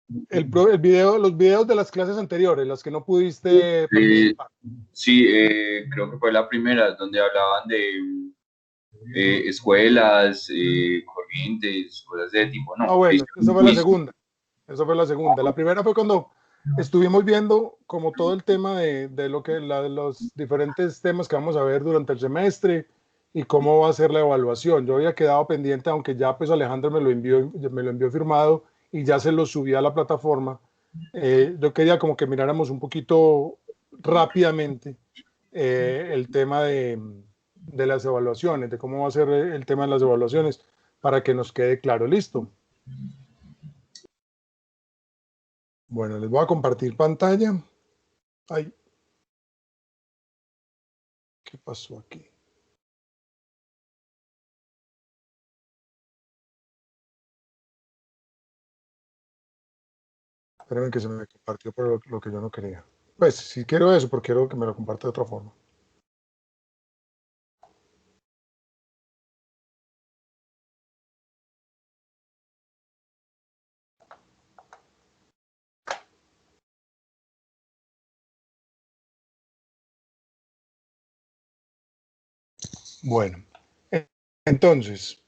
los videos de las clases anteriores, las que no pudiste Eh, participar. sí, creo que fue la primera donde hablaban de escuelas, corrientes, cosas de tipo, Ah, no, que bueno, hicieron esa un fue la quiz. segunda. Esa fue la segunda. La primera fue cuando estuvimos viendo como todo el tema de lo que los diferentes temas que vamos a ver durante el semestre y cómo va a ser la evaluación. Yo había quedado pendiente, aunque ya pues Alejandro me lo envió firmado y ya se lo subí a la plataforma. Yo quería como que miráramos un poquito rápidamente el tema de las evaluaciones, de cómo va a ser el tema de las evaluaciones, para que nos quede claro. Listo. Bueno, les voy a compartir pantalla. Ay, ¿qué pasó aquí? Espérenme que se me compartió por lo que yo no quería. Pues si quiero eso, porque quiero que me lo comparte de otra forma. Bueno, entonces,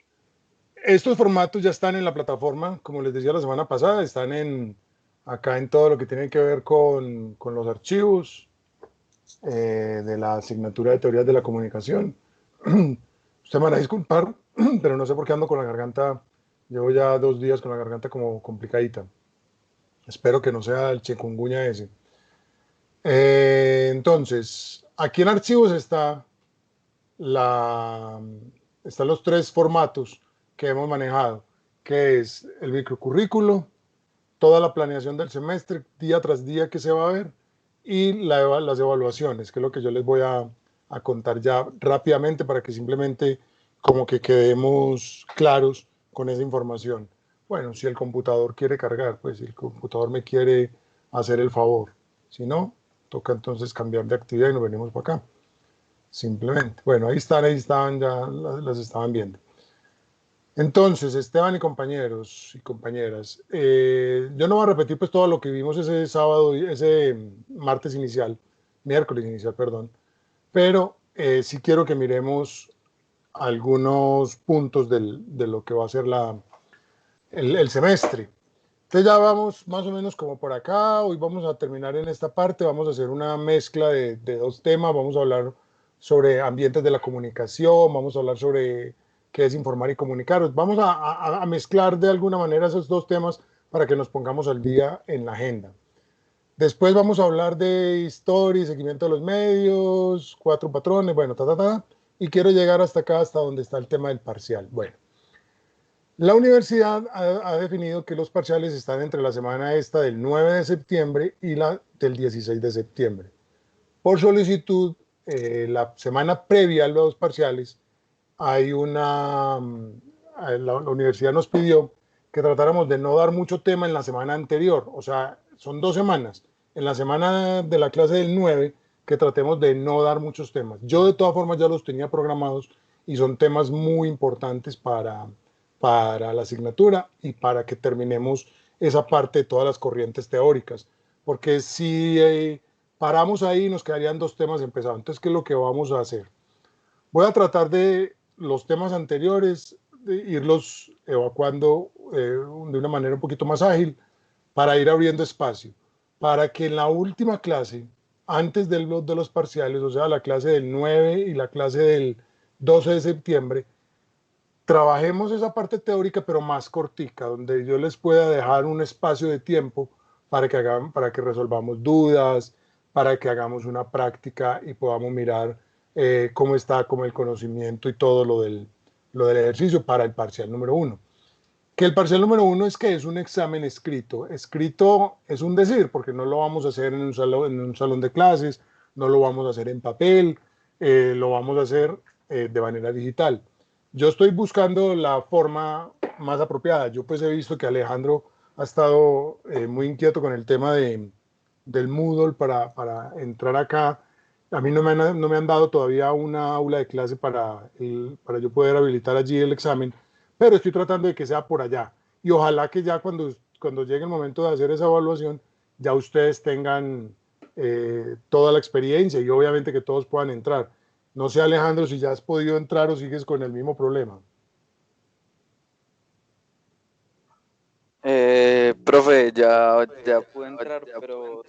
estos formatos ya están en la plataforma, como les decía la semana pasada, están acá en todo lo que tiene que ver con los archivos de la asignatura de teorías de la comunicación. Usted me van a disculpar, pero no sé por qué ando con la garganta. Llevo ya 2 días con la garganta como complicadita. Espero que no sea el chikungunya ese. Entonces, aquí en archivos la, están los tres formatos que hemos manejado, que es el microcurrículo, toda la planeación del semestre, día tras día que se va a ver, y las evaluaciones, que es lo que yo les voy a contar ya rápidamente para que simplemente como que quedemos claros con esa información. Bueno, si el computador quiere cargar, pues si el computador me quiere hacer el favor. Si no, toca entonces cambiar de actividad y nos venimos para acá. Simplemente. Bueno, ahí están, ya las estaban viendo. Entonces, Esteban y compañeros y compañeras, yo no voy a repetir pues todo lo que vimos ese sábado, ese martes inicial, miércoles inicial, perdón, pero sí quiero que miremos algunos puntos de lo que va a ser el semestre. Entonces ya vamos más o menos como por acá, hoy vamos a terminar en esta parte, vamos a hacer una mezcla de dos temas, vamos a hablar sobre ambientes de la comunicación, vamos a hablar sobre qué es informar y comunicar, vamos a mezclar de alguna manera esos dos temas para que nos pongamos al día en la agenda. Después vamos a hablar de historia y seguimiento de los medios, 4 patrones, bueno, y quiero llegar hasta acá, hasta donde está el tema del parcial. Bueno. La universidad ha definido que los parciales están entre la semana esta del 9 de septiembre y la del 16 de septiembre. Por solicitud, la semana previa a los parciales, hay la universidad nos pidió que tratáramos de no dar mucho tema en la semana anterior, o sea, son 2 semanas. En la semana de la clase del 9, que tratemos de no dar muchos temas. Yo de todas formas ya los tenía programados y son temas muy importantes para la asignatura y para que terminemos esa parte de todas las corrientes teóricas. Porque si paramos ahí nos quedarían 2 temas empezados. Entonces, ¿qué es lo que vamos a hacer? Voy a tratar de los temas anteriores, de irlos evacuando de una manera un poquito más ágil para ir abriendo espacio, para que en la última clase, antes de los parciales, o sea, la clase del 9 y la clase del 12 de septiembre, trabajemos esa parte teórica, pero más cortica, donde yo les pueda dejar un espacio de tiempo para que resolvamos dudas, para que hagamos una práctica y podamos mirar cómo está como el conocimiento y todo lo del ejercicio para el parcial número 1. Que el parcial número 1 es que es un examen escrito. Escrito es un decir, porque no lo vamos a hacer en un salón de clases, no lo vamos a hacer en papel, lo vamos a hacer de manera digital. Yo estoy buscando la forma más apropiada. Yo pues he visto que Alejandro ha estado muy inquieto con el tema del Moodle para entrar acá. A mí no me han dado todavía una aula de clase para yo poder habilitar allí el examen, pero estoy tratando de que sea por allá. Y ojalá que ya cuando cuando llegue el momento de hacer esa evaluación, ya ustedes tengan toda la experiencia y obviamente que todos puedan entrar. No sé, Alejandro, si ya has podido entrar o sigues con el mismo problema. Profe, ya pude entrar, pero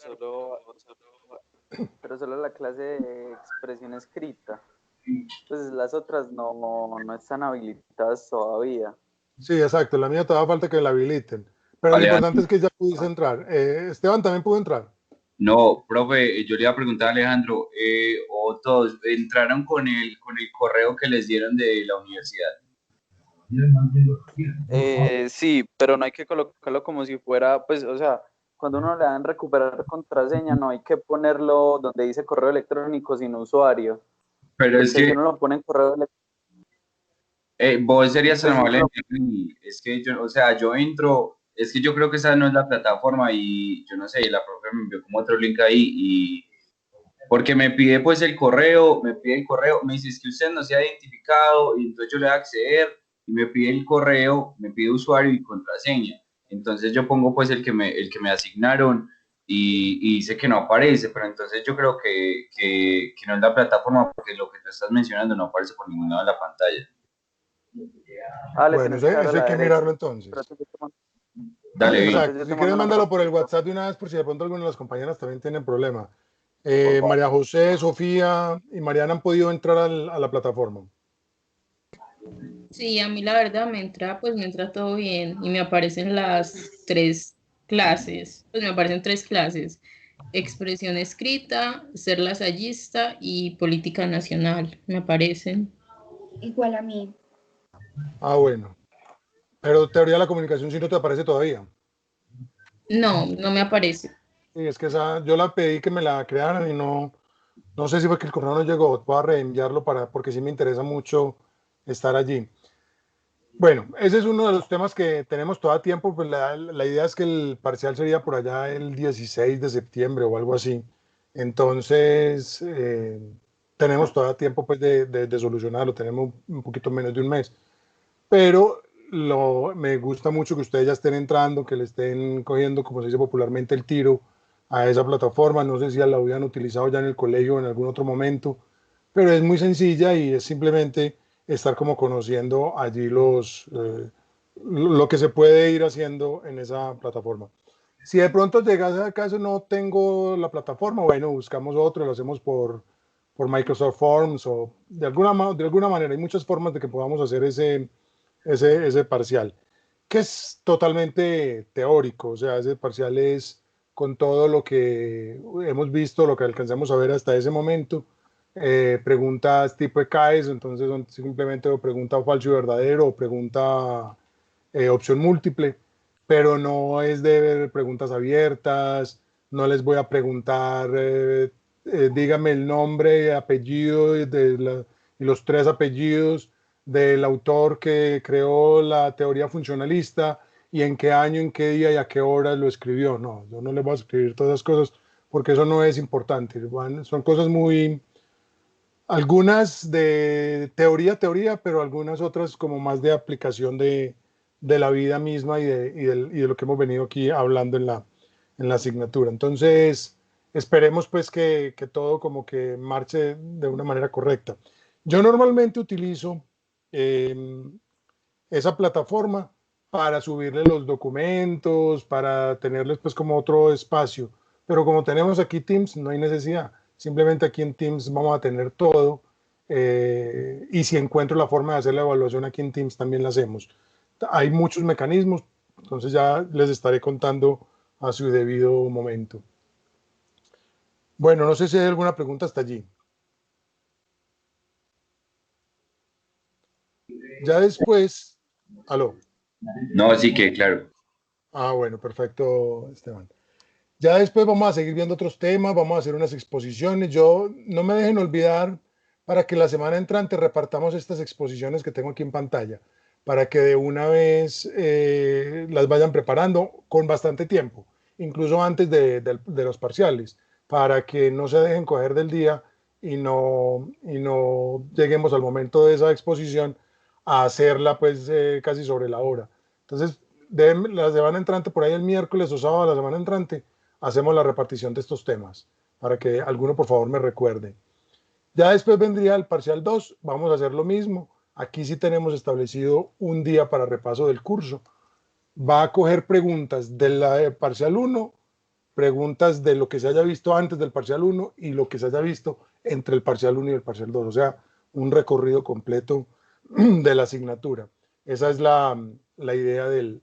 solo la clase de expresión escrita. Pues las otras no están habilitadas todavía. Sí, exacto. La mía todavía falta que la habiliten. Pero lo importante Alejandro, es que ya pudiste entrar. Esteban también pudo entrar. no, profe, yo le iba a preguntar a Alejandro, o todos entraron con el correo que les dieron de la universidad. Sí, pero no hay que colocarlo como si fuera, pues, o sea, cuando uno le dan recuperar contraseña, no hay que ponerlo donde dice correo electrónico sin usuario. Pero es Porque si que uno lo pone en correo electrónico, vos serías tan pues si uno amable. lo... Es que yo, o sea, yo entro, es que yo creo que esa no es la plataforma y yo no sé, la profe me envió como otro link ahí y porque me pide pues me pide el correo, me dice es que usted no se ha identificado y entonces yo le voy a acceder y me pide el correo, me pide usuario y contraseña. Entonces yo pongo pues el que me asignaron y dice que no aparece, pero entonces yo creo que no es la plataforma porque lo que tú estás mencionando no aparece por ningún lado en la pantalla. Le Bueno, tenés que dar a eso hay la que derecha. mirarlo entonces. Dale, bien. Espérate, Exacto. yo te Si quieres, mando una mándalo por el fotito. WhatsApp de una vez por si de pronto alguna de las compañeras también tienen problema. Por favor. María José, Sofía y Mariana han podido entrar a la plataforma. Sí, a mí la verdad pues me entra todo bien y me aparecen las tres clases, pues me aparecen tres clases: expresión escrita, ser lasallista y política nacional, me aparecen. Igual a mí. Ah, bueno. Pero teoría de la comunicación sí no te aparece todavía. No, no me aparece. Sí, es que esa, yo la pedí que me la crearan y no sé si fue que el correo no llegó. Voy a reenviarlo porque sí me interesa mucho estar allí. Bueno, ese es uno de los temas que tenemos todo tiempo. Pues la idea es que el parcial sería por allá el 16 de septiembre o algo así. Entonces, tenemos todavía tiempo pues, de solucionarlo. Tenemos un poquito menos de un mes. Pero me gusta mucho que ustedes ya estén entrando, que le estén cogiendo, como se dice popularmente, el tiro a esa plataforma. No sé si la habían utilizado ya en el colegio o en algún otro momento, pero es muy sencilla y es simplemente estar como conociendo allí lo que se puede ir haciendo en esa plataforma. Si de pronto llegas a caso no tengo la plataforma, bueno, buscamos otro, lo hacemos por Microsoft Forms o de alguna manera. Hay muchas formas de que podamos hacer ese parcial, que es totalmente teórico, o sea, ese parcial es con todo lo que hemos visto, lo que alcanzamos a ver hasta ese momento, preguntas tipo ECAES, entonces son simplemente o pregunta falso y verdadero o pregunta opción múltiple, pero no es de ver preguntas abiertas, no les voy a preguntar, dígame el nombre, apellido y los tres apellidos del autor que creó la teoría funcionalista y en qué año, en qué día y a qué hora lo escribió. No, yo no le voy a escribir todas esas cosas porque eso no es importante. Son cosas algunas de teoría, pero algunas otras como más de aplicación de la vida misma y de lo que hemos venido aquí hablando en la asignatura. Entonces, esperemos pues que todo como que marche de una manera correcta. Yo normalmente utilizo eh, esa plataforma para subirle los documentos, para tenerles pues como otro espacio. Pero como tenemos aquí Teams, no hay necesidad. Simplemente aquí en Teams vamos a tener todo. Y si encuentro la forma de hacer la evaluación aquí en Teams, también la hacemos. Hay muchos mecanismos, entonces ya les estaré contando a su debido momento. Bueno, no sé si hay alguna pregunta hasta allí. Ya después, aló. No, sí que, claro. Ah, bueno, perfecto, Esteban. Ya después vamos a seguir viendo otros temas, vamos a hacer unas exposiciones. No me dejen olvidar para que la semana entrante repartamos estas exposiciones que tengo aquí en pantalla, para que de una vez las vayan preparando con bastante tiempo, incluso antes de los parciales, para que no se dejen coger del día y no lleguemos al momento de esa exposición a hacerla pues casi sobre la hora. Entonces, la semana entrante, por ahí el miércoles o sábado de la semana entrante, hacemos la repartición de estos temas, para que alguno por favor me recuerde. Ya después vendría el parcial 2, vamos a hacer lo mismo. Aquí sí tenemos establecido un día para repaso del curso. Va a coger preguntas de la parcial 1, preguntas de lo que se haya visto antes del parcial 1 y lo que se haya visto entre el parcial 1 y el parcial 2, o sea, un recorrido completo de la asignatura. Esa es la idea de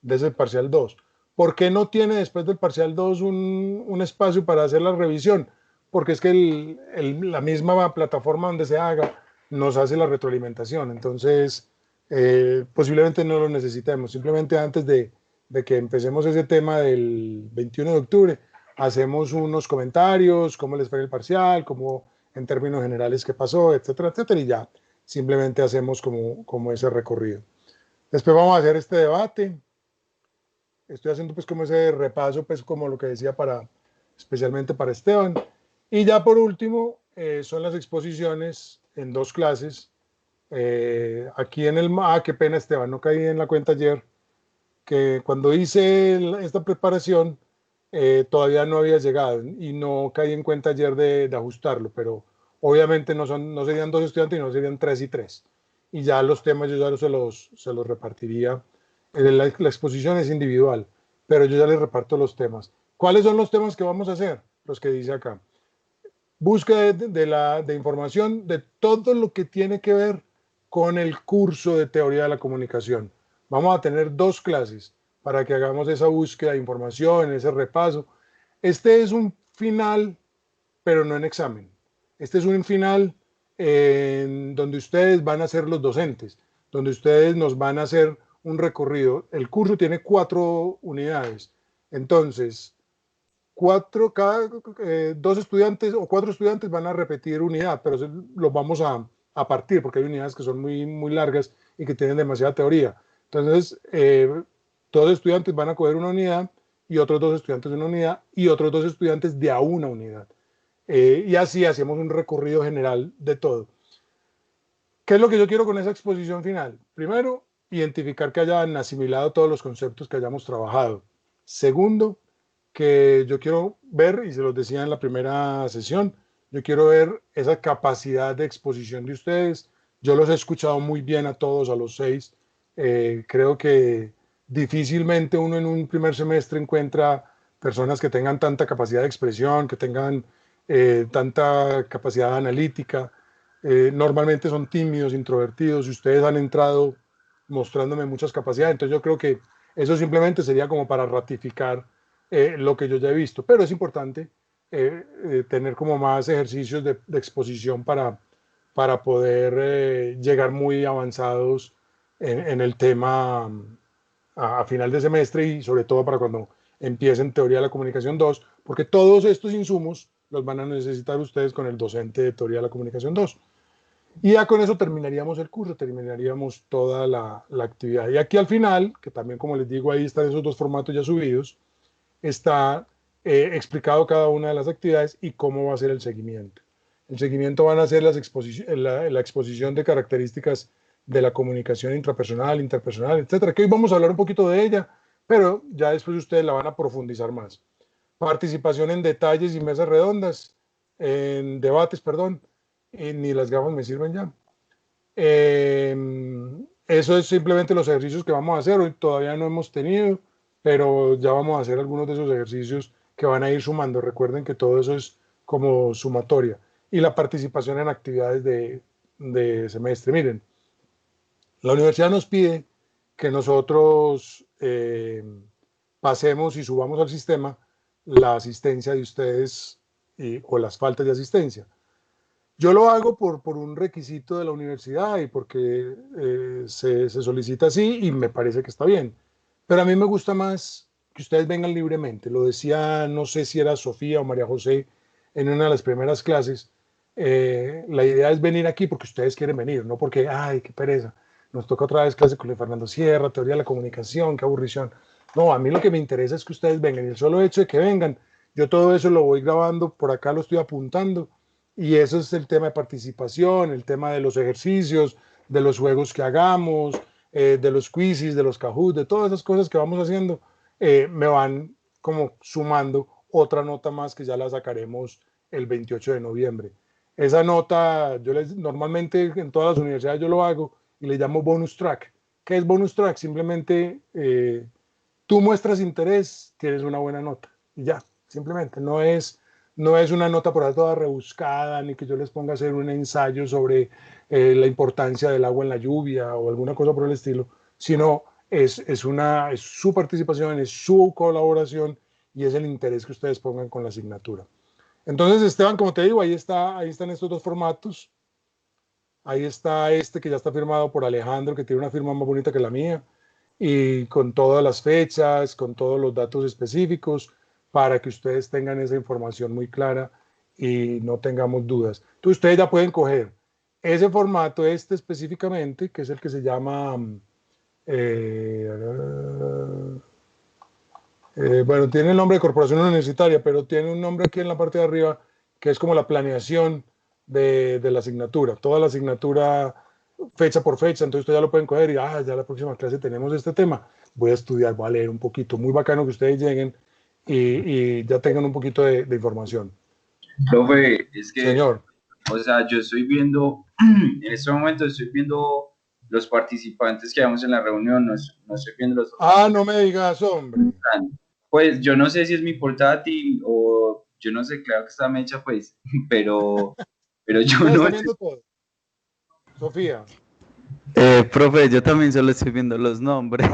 ese parcial 2. ¿Por qué no tiene después del parcial 2 un espacio para hacer la revisión? Porque es que la misma plataforma donde se haga nos hace la retroalimentación. Entonces, posiblemente no lo necesitemos. Simplemente antes de que empecemos ese tema del 21 de octubre, hacemos unos comentarios, cómo les fue el parcial, cómo en términos generales qué pasó, etcétera, etcétera, y ya simplemente hacemos como ese recorrido. Después vamos a hacer este debate. Estoy haciendo pues como ese repaso, pues como lo que decía especialmente para Esteban. Y ya por último, son las exposiciones en 2 clases. Aquí en qué pena Esteban, no caí en la cuenta ayer, que cuando hice esta preparación todavía no había llegado y no caí en cuenta ayer de ajustarlo, pero obviamente no serían 2 estudiantes, no serían 3 y 3. Y ya los temas yo ya se los repartiría. La exposición es individual, pero yo ya les reparto los temas. ¿Cuáles son los temas que vamos a hacer? Los que dice acá. Búsqueda de información de todo lo que tiene que ver con el curso de teoría de la comunicación. Vamos a tener 2 clases para que hagamos esa búsqueda de información, ese repaso. Este es un final, pero no en examen. Este es un final en donde ustedes van a ser los docentes, donde ustedes nos van a hacer un recorrido. El curso tiene 4 unidades. Entonces, 2 estudiantes o 4 estudiantes van a repetir unidad, pero los vamos a partir porque hay unidades que son muy, muy largas y que tienen demasiada teoría. Entonces, 2 estudiantes van a coger una unidad y otros 2 estudiantes de una unidad y otros 2 estudiantes de a una unidad. Y así hacemos un recorrido general de todo. ¿Qué es lo que yo quiero con esa exposición final? Primero, identificar que hayan asimilado todos los conceptos que hayamos trabajado. Segundo, que yo quiero ver, y se los decía en la primera sesión, yo quiero ver esa capacidad de exposición de ustedes. Yo los he escuchado muy bien a todos, a los 6. Creo que difícilmente uno en un primer semestre encuentra personas que tengan tanta capacidad de expresión, que tengan tanta capacidad analítica. Normalmente son tímidos, introvertidos, y ustedes han entrado mostrándome muchas capacidades. Entonces yo creo que eso simplemente sería como para ratificar lo que yo ya he visto, pero es importante tener como más ejercicios de exposición para poder llegar muy avanzados en el tema a final de semestre y sobre todo para cuando empiecen Teoría de la Comunicación 2, porque todos estos insumos los van a necesitar ustedes con el docente de Teoría de la Comunicación 2. Y ya con eso terminaríamos el curso, terminaríamos toda la actividad. Y aquí al final, que también como les digo, ahí están esos 2 formatos ya subidos, está explicado cada una de las actividades y cómo va a ser el seguimiento. El seguimiento van a ser la exposición de características de la comunicación intrapersonal, interpersonal, etcétera, que hoy vamos a hablar un poquito de ella, pero ya después ustedes la van a profundizar más. Participación en detalles y mesas redondas, en debates, perdón, ni las gafas me sirven ya. Eso es simplemente los ejercicios que vamos a hacer, hoy todavía no hemos tenido, pero ya vamos a hacer algunos de esos ejercicios que van a ir sumando. Recuerden que todo eso es como sumatoria. Y la participación en actividades de semestre. Miren, la universidad nos pide que nosotros pasemos y subamos al sistema la asistencia de ustedes o las faltas de asistencia. Yo lo hago por un requisito de la universidad y porque se solicita así y me parece que está bien. Pero a mí me gusta más que ustedes vengan libremente. Lo decía, no sé si era Sofía o María José en una de las primeras clases. La idea es venir aquí porque ustedes quieren venir, no porque, ay, qué pereza. Nos toca otra vez clase con Fernando Sierra, teoría de la comunicación, qué aburrición. No, a mí lo que me interesa es que ustedes vengan. Y el solo hecho de que vengan, yo todo eso lo voy grabando, por acá lo estoy apuntando. Y eso es el tema de participación, el tema de los ejercicios, de los juegos que hagamos, de los quizzes, de los Kahoot, de todas esas cosas que vamos haciendo, me van como sumando otra nota más que ya la sacaremos el 28 de noviembre. Esa nota, normalmente en todas las universidades yo lo hago y le llamo bonus track. ¿Qué es bonus track? Simplemente tú muestras interés, tienes una buena nota y ya, simplemente. No es una nota por ahí toda rebuscada, ni que yo les ponga a hacer un ensayo sobre la importancia del agua en la lluvia o alguna cosa por el estilo, sino es su participación, es su colaboración y es el interés que ustedes pongan con la asignatura. Entonces, Esteban, como te digo, ahí están estos dos formatos. Ahí está este que ya está firmado por Alejandro, que tiene una firma más bonita que la mía, y con todas las fechas, con todos los datos específicos, para que ustedes tengan esa información muy clara y no tengamos dudas. Entonces, ustedes ya pueden coger ese formato, este específicamente, que es el que se llama... bueno, tiene el nombre de Corporación Universitaria, pero tiene un nombre aquí en la parte de arriba que es como la planeación de la asignatura. Toda la asignatura fecha por fecha, entonces ustedes ya lo pueden coger y ya la próxima clase tenemos este tema. Voy a estudiar, voy a leer un poquito. Muy bacano que ustedes lleguen y ya tengan un poquito de información. Profe, es que, Señor. o sea, yo estoy viendo, en este momento estoy viendo los participantes que vamos en la reunión, no estoy viendo los... No me digas, hombre. Pues yo no sé si es mi portátil o yo no sé, claro que está mecha, pues, pero yo No, no... está viendo todo. Sofía. Profe, yo también solo estoy viendo los nombres.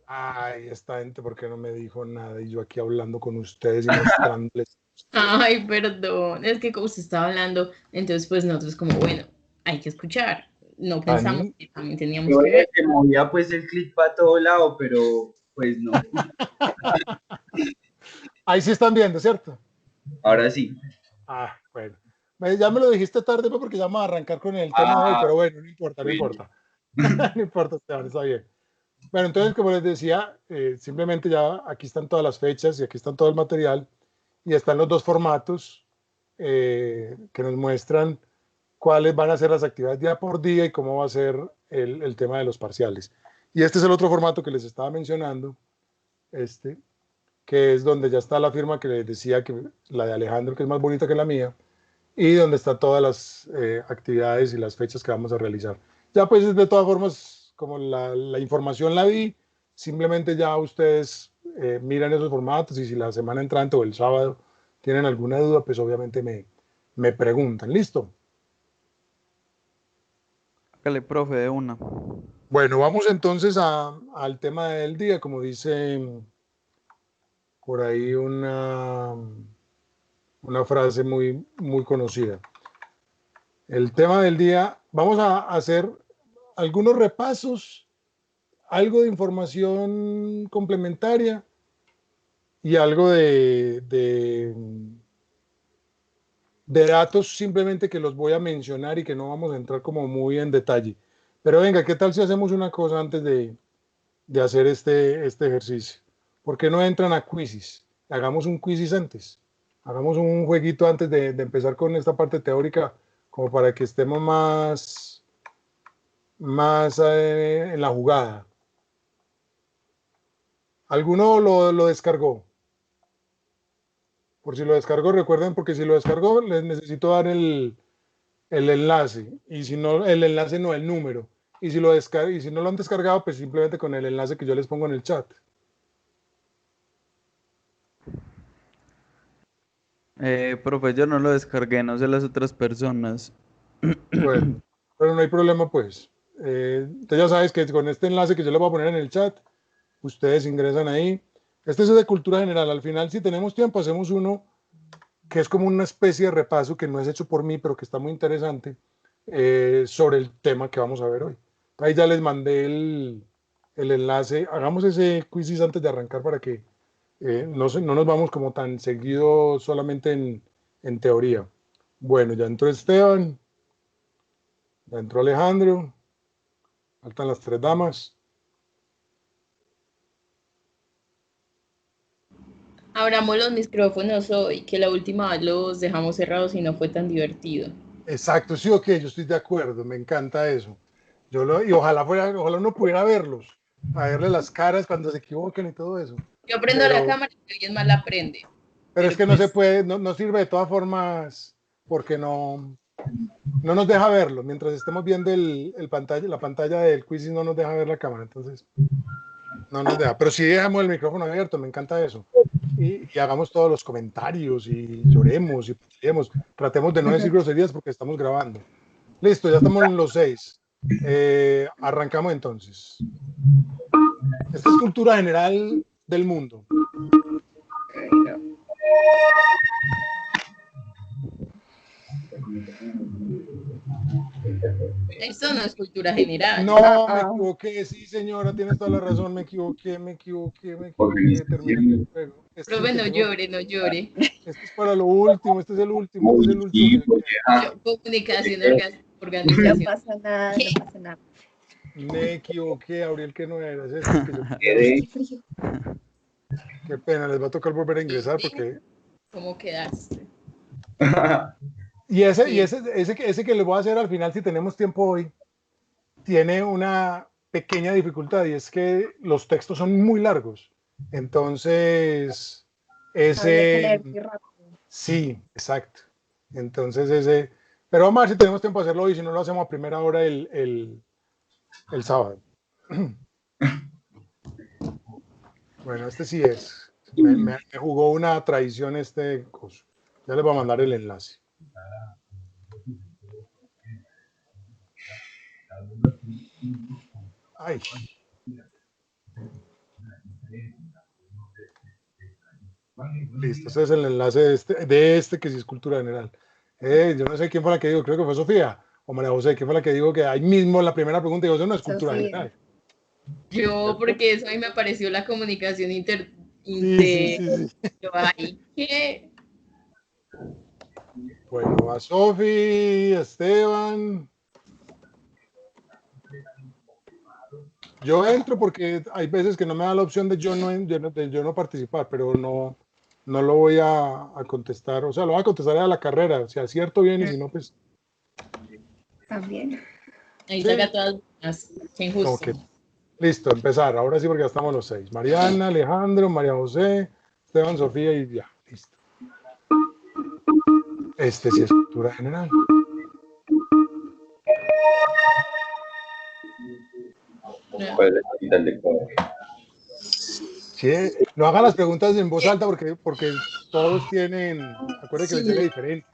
Ay, esta gente, ¿por qué no me dijo nada? Y yo aquí hablando con ustedes y mostrándoles. Ay, perdón, es que como usted estaba hablando, entonces pues nosotros como, bueno, hay que escuchar. No pensamos que también teníamos que ver. Se movía pues el clip para todo lado, pero pues no. Ahí sí están viendo, ¿cierto? Ahora sí. Bueno. Ya me lo dijiste tarde porque ya vamos a arrancar con el tema de hoy, pero bueno, no importa. No importa, Esteban, está bien. Bueno, entonces, como les decía, simplemente ya aquí están todas las fechas y aquí están todo el material y están los dos formatos que nos muestran cuáles van a ser las actividades día por día y cómo va a ser el tema de los parciales. Y este es el otro formato que les estaba mencionando, que es donde ya está la firma que les decía, que la de Alejandro, que es más bonita que la mía, y donde están todas las actividades y las fechas que vamos a realizar. Ya pues de todas formas, como la información la di, simplemente ya ustedes miran esos formatos y si la semana entrante o el sábado tienen alguna duda, pues obviamente me preguntan. ¿Listo? Hágale, profe, de una. Bueno, vamos entonces al tema del día, como dice por ahí una frase muy, muy conocida. El tema del día, vamos a hacer algunos repasos, algo de información complementaria y algo de datos simplemente que los voy a mencionar y que no vamos a entrar como muy en detalle. Pero venga, ¿qué tal si hacemos una cosa antes de hacer este ejercicio? ¿Por qué no entran a quizzes? Hagamos un quizzes antes. Hagamos un jueguito antes de empezar con esta parte teórica, como para que estemos más en la jugada. ¿Alguno lo descargó? Por si lo descargó, recuerden, porque si lo descargó, les necesito dar el enlace. Y si no, el enlace no, el número. Y si no lo han descargado, pues simplemente con el enlace que yo les pongo en el chat. Profe, yo no lo descargué, no sé las otras personas. Bueno, pero no hay problema, pues. Tú ya sabes que con este enlace que yo les voy a poner en el chat, ustedes ingresan ahí. Este es de cultura general. Al final, si tenemos tiempo, hacemos uno que es como una especie de repaso que no es hecho por mí, pero que está muy interesante sobre el tema que vamos a ver hoy. Ahí ya les mandé el enlace. Hagamos ese quiz antes de arrancar para que no nos vamos como tan seguido solamente en teoría. Bueno, ya entró Esteban, ya entró Alejandro, faltan las tres damas. Abramos los micrófonos hoy, que la última vez los dejamos cerrados y no fue tan divertido. Exacto, sí, ok, yo estoy de acuerdo, me encanta eso. Y ojalá uno pudiera verlos, a verle las caras cuando se equivoquen y todo eso. Yo prendo la cámara y alguien más la prende. Pero es que no se puede, no sirve de todas formas, porque no nos deja verlo. Mientras estemos viendo la pantalla del quiz no nos deja ver la cámara, entonces no nos deja. Pero sí dejamos el micrófono abierto, me encanta eso. Y hagamos todos los comentarios y lloremos y peleemos. Tratemos de no decir groserías porque estamos grabando. Listo, ya estamos en los 6. Arrancamos entonces. Esta es cultura general del mundo. Esto no es cultura general. No, me equivoqué, sí señora, tienes toda la razón, me equivoqué. Terminé el juego. Profe, no llore, no llore. Este es para lo último, este es el último. Comunicación, organización. No pasa nada, no pasa nada. Me equivoqué, Auriel, que no era. Qué pena, les va a tocar volver a ingresar porque... ¿Cómo quedaste? Y ese que les voy a hacer al final, si tenemos tiempo hoy, tiene una pequeña dificultad y es que los textos son muy largos. Entonces, sí, exacto. Entonces pero vamos a ver si tenemos tiempo de hacerlo hoy, si no lo hacemos a primera hora el sábado. Bueno, este sí es. Me jugó una traición este coso. Ya les voy a mandar el enlace. Ay. Listo, ese es el enlace de este que sí es cultura general. Yo no sé quién fue la que dijo, creo que fue Sofía o María José, quién fue la que dijo que ahí mismo en la primera pregunta dijo, eso no es cultura general. Yo, porque eso a mí me pareció la comunicación Sí. Yo, ay, ¿qué? Bueno, a Sofi, Esteban. Yo entro porque hay veces que no me da la opción de yo no participar, pero no lo voy a contestar. O sea, lo voy a contestar a la carrera. Si acierto bien y si no, pues... También. Ahí saca todas las... Qué injusto. Okay. Listo, empezar. Ahora sí, porque ya estamos los 6. Mariana, Alejandro, María José, Esteban, Sofía y ya. Listo. Este sí es cultura general. Sí, no haga las preguntas en voz alta porque todos tienen, acuérdense que les llega diferentes.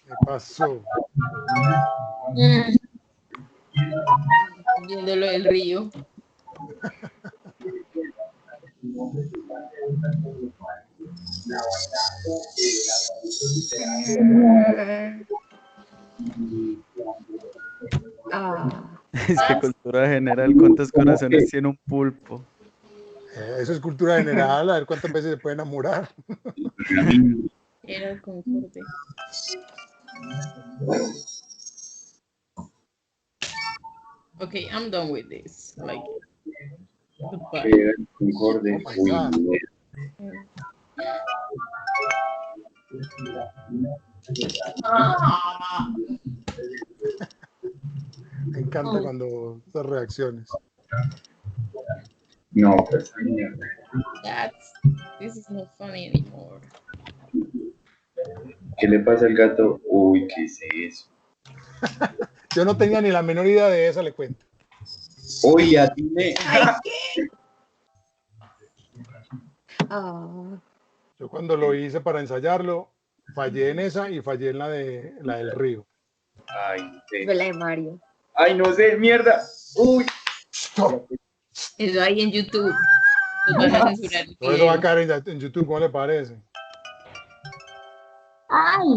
¿Qué pasó? Viendo lo del río. Es que cultura general, ¿cuántos corazones tiene un pulpo? Eso es cultura general, a ver cuántas veces se puede enamorar. Era el Concorde. Okay, I'm done with this. Like, goodbye. Concorde. Oh my God. Me encanta cuando estas reacciones. No, pues. This is not funny anymore. ¿Qué le pasa al gato? Uy, ¿qué es eso? Yo no tenía ni la menor idea de esa, le cuento. Uy, a ti me... Yo cuando lo hice para ensayarlo, fallé en esa y fallé en la del río. Ay, sí. Fue la de Mario. Ay, no sé, mierda. Uy. Stop. Eso ahí en YouTube. Nos van a censurar el Todo eso va a video. caer en YouTube, ¿cómo le parece?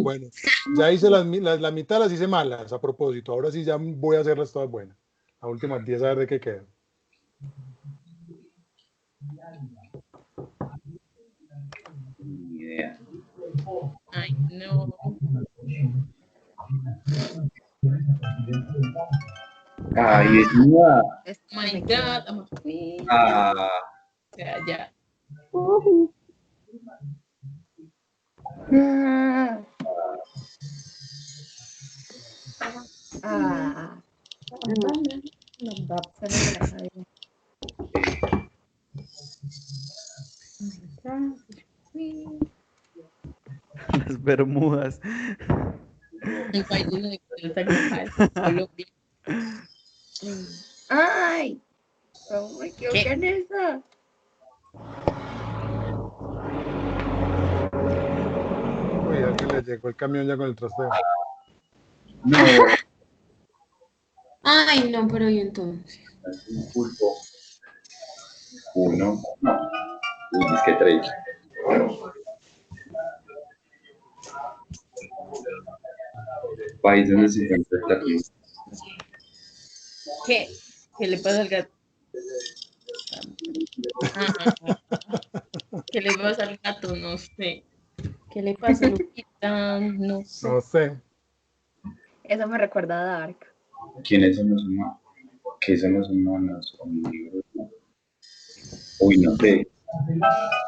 Bueno, ya hice la mitad, las hice malas a propósito. Ahora sí ya voy a hacerlas todas buenas. La última 10 a ver de qué queda. Ni idea. Ay, no. Ay, es mía. Esto Oh my me God, queda. I'm a queen. Ah, Ya. Ah, esa no me la sabía. Las Bermudas. Un país donde el taxi Colombia. ¡Ay! ¿Cómo me equivoqué en eso? Uy, a alguien le llegó el camión ya con el trasteo. no, Ay, no, pero ¿y entonces? es un pulpo. Uno. No. Uy, es que tres. País donde se encuentra el Tatooine. ¿Qué? ¿Qué le pasa al gato? Ah, ¿qué le pasa al gato? No sé. ¿Qué le pasa, Lupita? No sé. No sé. Eso me recuerda a Dark. ¿Quiénes son los humanos? ¿Qué son los humanos? Omnívoros, ¿no? Uy, no sé.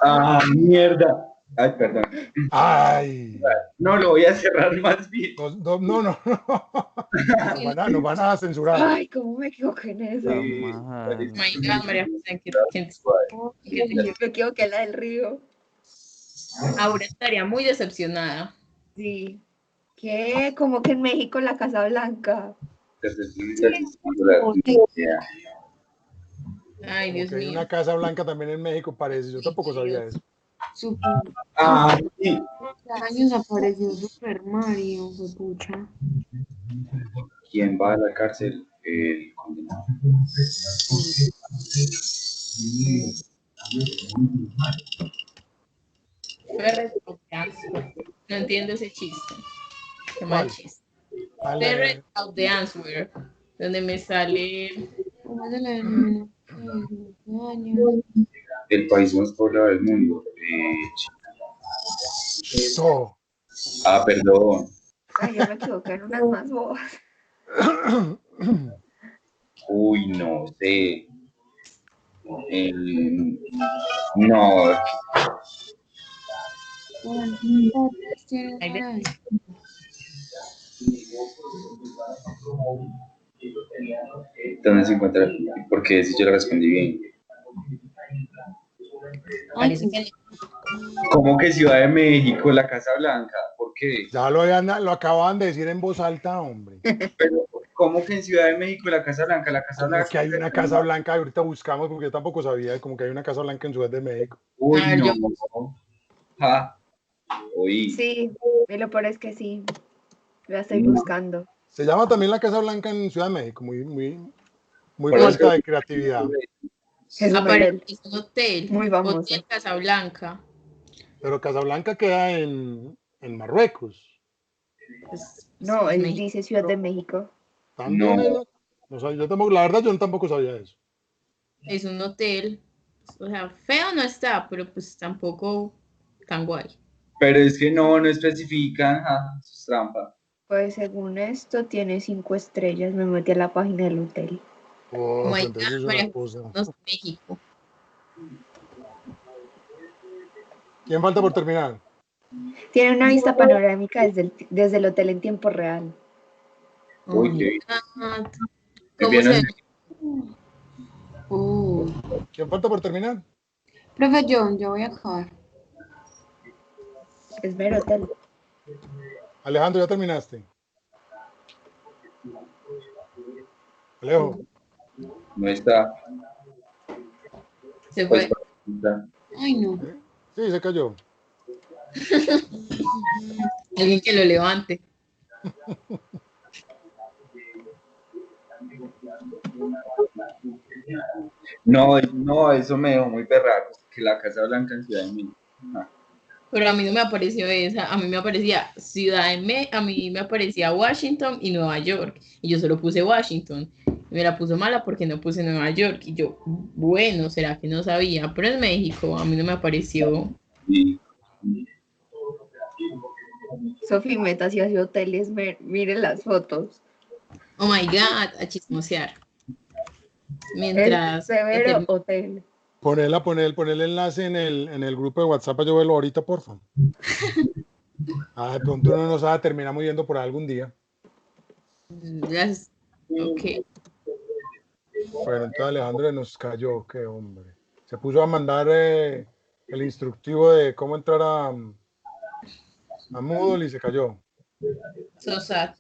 ¡Ah, mierda! Ay, perdón. Ay. No, lo voy a cerrar más bien. No, no. Nos van a censurar. Ay, ¿cómo me equivoqué en eso? Jamás. My God, María José, ¿en qué Me equivoqué en la del río. Aura estaría muy decepcionada. Sí. ¿Qué? Como que en México la Casa Blanca. Ay, Como Dios que hay mío. una Casa Blanca también en México, parece. Yo tampoco sabía eso. Super. Ah, sí. Años apareció Super Mario, pucha. ¿Quién va a la cárcel? El condenado. Ferret of the Answer. No entiendo ese chiste. Qué mal ¿Cuál? chiste. Ah, Ferret of the Answer. Donde me sale. ¿Cómo se le denomina? Años. El país más poblado del mundo. No. Ah, perdón. Ay, yo me equivoqué en unas más bobas. Uy, no sé. No, Ay, de- ¿dónde se encuentra? Porque si yo le respondí bien. Parece que ¿Cómo que Ciudad de México, la Casa Blanca? ¿Por qué? Ya lo acababan de decir en voz alta, hombre. Pero, ¿cómo que en Ciudad de México, la Casa Blanca? La Casa Como Blanca. que hay una Casa Blanca, ahorita buscamos porque yo tampoco sabía, como que hay una Casa Blanca en Ciudad de México. Uy, A ver, no. yo- Ja. Uy. Sí, y lo peor es que sí. La estoy No. buscando. Se llama también la Casa Blanca en Ciudad de México, muy Pero es falta que- de creatividad. Es un aparece hotel un hotel. muy famoso. Hotel Casablanca. Pero Casablanca queda en Marruecos. Pues, No, él México. dice Ciudad de México. También No. no sabía, yo tampoco, la verdad, yo tampoco sabía eso. Es un hotel. O sea, feo no está, pero pues tampoco tan guay. Pero es que no especifican. Ja, eso es trampa. Pues según esto tiene 5 estrellas. Me metí a la página del hotel. Oh, Oh my entonces God, es una María cosa. no es México. ¿Quién falta por terminar? Tiene una vista panorámica desde el hotel en tiempo real. Oh Uy, my qué bien. God. Qué ¿Cómo bien, se ¿Quién falta por terminar? Profe John, ya voy a acabar. Es ver hotel. Alejandro, ¿ya terminaste? Alejo, No está. se Pues, fue? está. Ay, no. sí, se cayó. Alguien que lo levante. No, eso me dejó muy berraco. Que la Casa Blanca en Ciudad de México. Ah, Pero a mí no me apareció esa. A mí me aparecía a mí me aparecía Washington y Nueva York. Y yo solo puse Washington. Y me la puso mala porque no puse Nueva York. Y yo, bueno, será que no sabía. Pero en México a mí no me apareció. sí. Sofi, métase hacia hoteles. Miren las fotos. Oh my God, a chismosear. El Mientras severo hotel. Poner el enlace en el grupo de WhatsApp para yo verlo ahorita, porfa. De pronto uno no sabe, terminamos yendo por ahí algún día. Ok. Bueno, entonces Alejandro nos cayó, qué hombre. Se puso a mandar el instructivo de cómo entrar a Moodle y se cayó. So sad.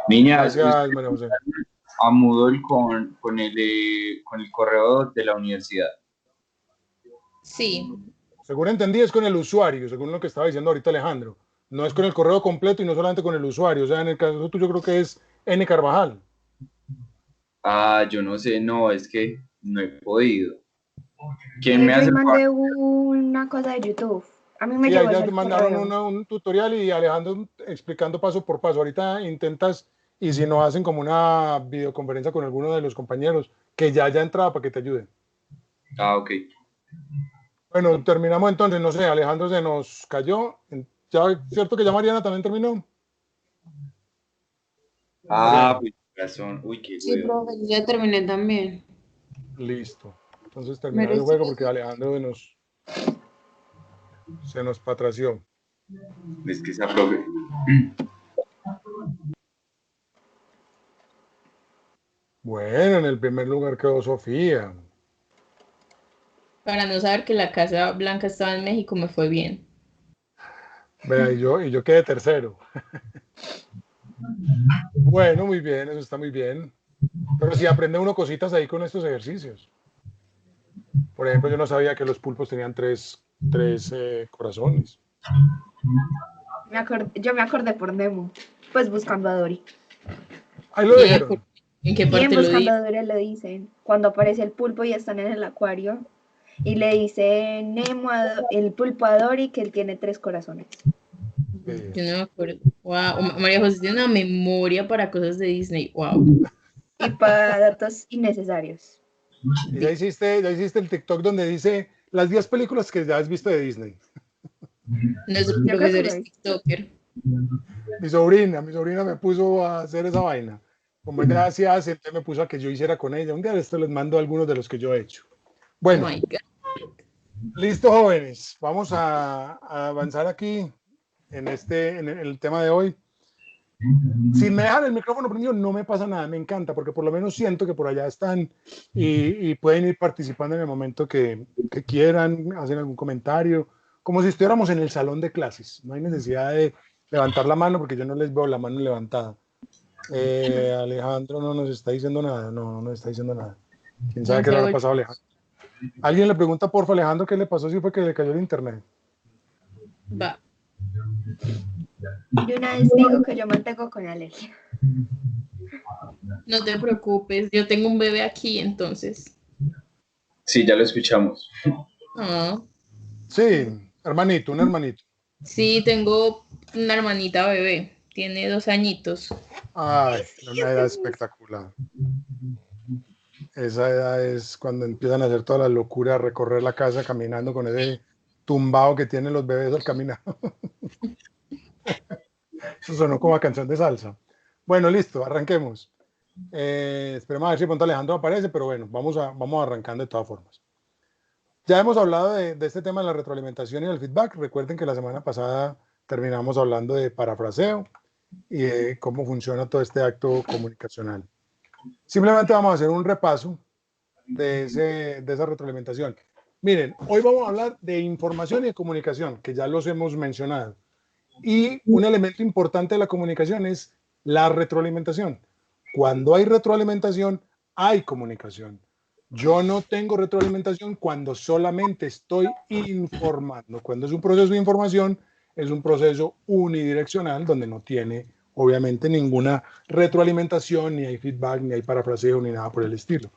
Niñas, Gracias, María José. a Moodle con el correo de la universidad. Sí. Según entendí, es con el usuario, según lo que estaba diciendo ahorita Alejandro. No es con el correo completo y no solamente con el usuario. O sea, en el caso tuyo creo que es N. Carvajal. Yo no sé, no, es que no he podido. ¿Quién Yo me hace ahí el favor? mandé una cosa de YouTube. A mí me Sí, ahí llegó ya el te mandaron correo. un tutorial y Alejandro explicando paso por paso. Ahorita intentas, y si no, hacen como una videoconferencia con alguno de los compañeros que ya haya entrado para que te ayuden. Ok. Bueno, terminamos entonces. No sé, Alejandro se nos cayó. ¿Ya cierto que ya Mariana también terminó? Pues razón. Uy, qué Sí, huevo. profe, yo ya terminé también. Listo. Entonces Me terminar el recibe. juego porque Alejandro se nos patració. Es que esa profe. Bueno, en el primer lugar quedó Sofía. Para no saber que la Casa Blanca estaba en México me fue bien. Vea, y yo quedé tercero. Bueno, muy bien, eso está muy bien. Pero sí aprende uno cositas ahí con estos ejercicios. Por ejemplo, yo no sabía que los pulpos tenían tres corazones. Yo me acordé por Nemo. Pues buscando a Dory. Ahí lo ¿Y dijeron. en qué Y en parte lo buscando di? a Dory le dicen, cuando aparece el pulpo y están en el acuario, y le dice Nemo el pulpo a Dory que él tiene 3 corazones. Yo no me acuerdo. Wow, María José tiene una memoria para cosas de Disney. Wow. Y para datos innecesarios. Y ya hiciste el TikTok donde dice las 10 películas que ya has visto de Disney. Nuestro Yo creo que profesor lo es hice. TikToker. Mi sobrina me puso a hacer esa vaina. Como ella hacía, entonces me puso a que yo hiciera con ella. Un día de esto les mando algunos de los que yo he hecho. Oh Bueno, my God. listo, jóvenes. Vamos a avanzar aquí en el tema de hoy. Si me dejan el micrófono prendido, no me pasa nada, me encanta, porque por lo menos siento que por allá están y pueden ir participando en el momento que quieran, hacen algún comentario, como si estuviéramos en el salón de clases. No hay necesidad de levantar la mano porque yo no les veo la mano levantada. Alejandro no nos está diciendo nada, no nos está diciendo nada. ¿Quién sabe No qué le sé, habrá pasado a Alejandro? Alguien le pregunta, porfa, Alejandro, ¿qué le pasó si fue que le cayó el internet? va. Yo una vez digo que yo mantengo con alergia. No te preocupes, yo tengo un bebé aquí, entonces. Sí, ya lo escuchamos. Ah, Sí, hermanito, un hermanito. sí, tengo una hermanita bebé. Tiene 2 añitos. Ay, una edad espectacular. Esa edad es cuando empiezan a hacer toda la locura, a recorrer la casa caminando con ese tumbado que tienen los bebés al caminar. Eso sonó como a canción de salsa. Bueno, listo, arranquemos. Esperemos a ver si pronto Alejandro aparece, pero bueno, vamos arrancando de todas formas. Ya hemos hablado de este tema de la retroalimentación y el feedback. Recuerden que la semana pasada terminamos hablando de parafraseo y de cómo funciona todo este acto comunicacional. Simplemente vamos a hacer un repaso de esa retroalimentación. Miren, hoy vamos a hablar de información y de comunicación, que ya los hemos mencionado. Y un elemento importante de la comunicación es la retroalimentación. Cuando hay retroalimentación, hay comunicación. Yo no tengo retroalimentación cuando solamente estoy informando. Cuando es un proceso de información, es un proceso unidireccional donde no tiene, obviamente, ninguna retroalimentación, ni hay feedback, ni hay parafraseo, ni nada por el estilo.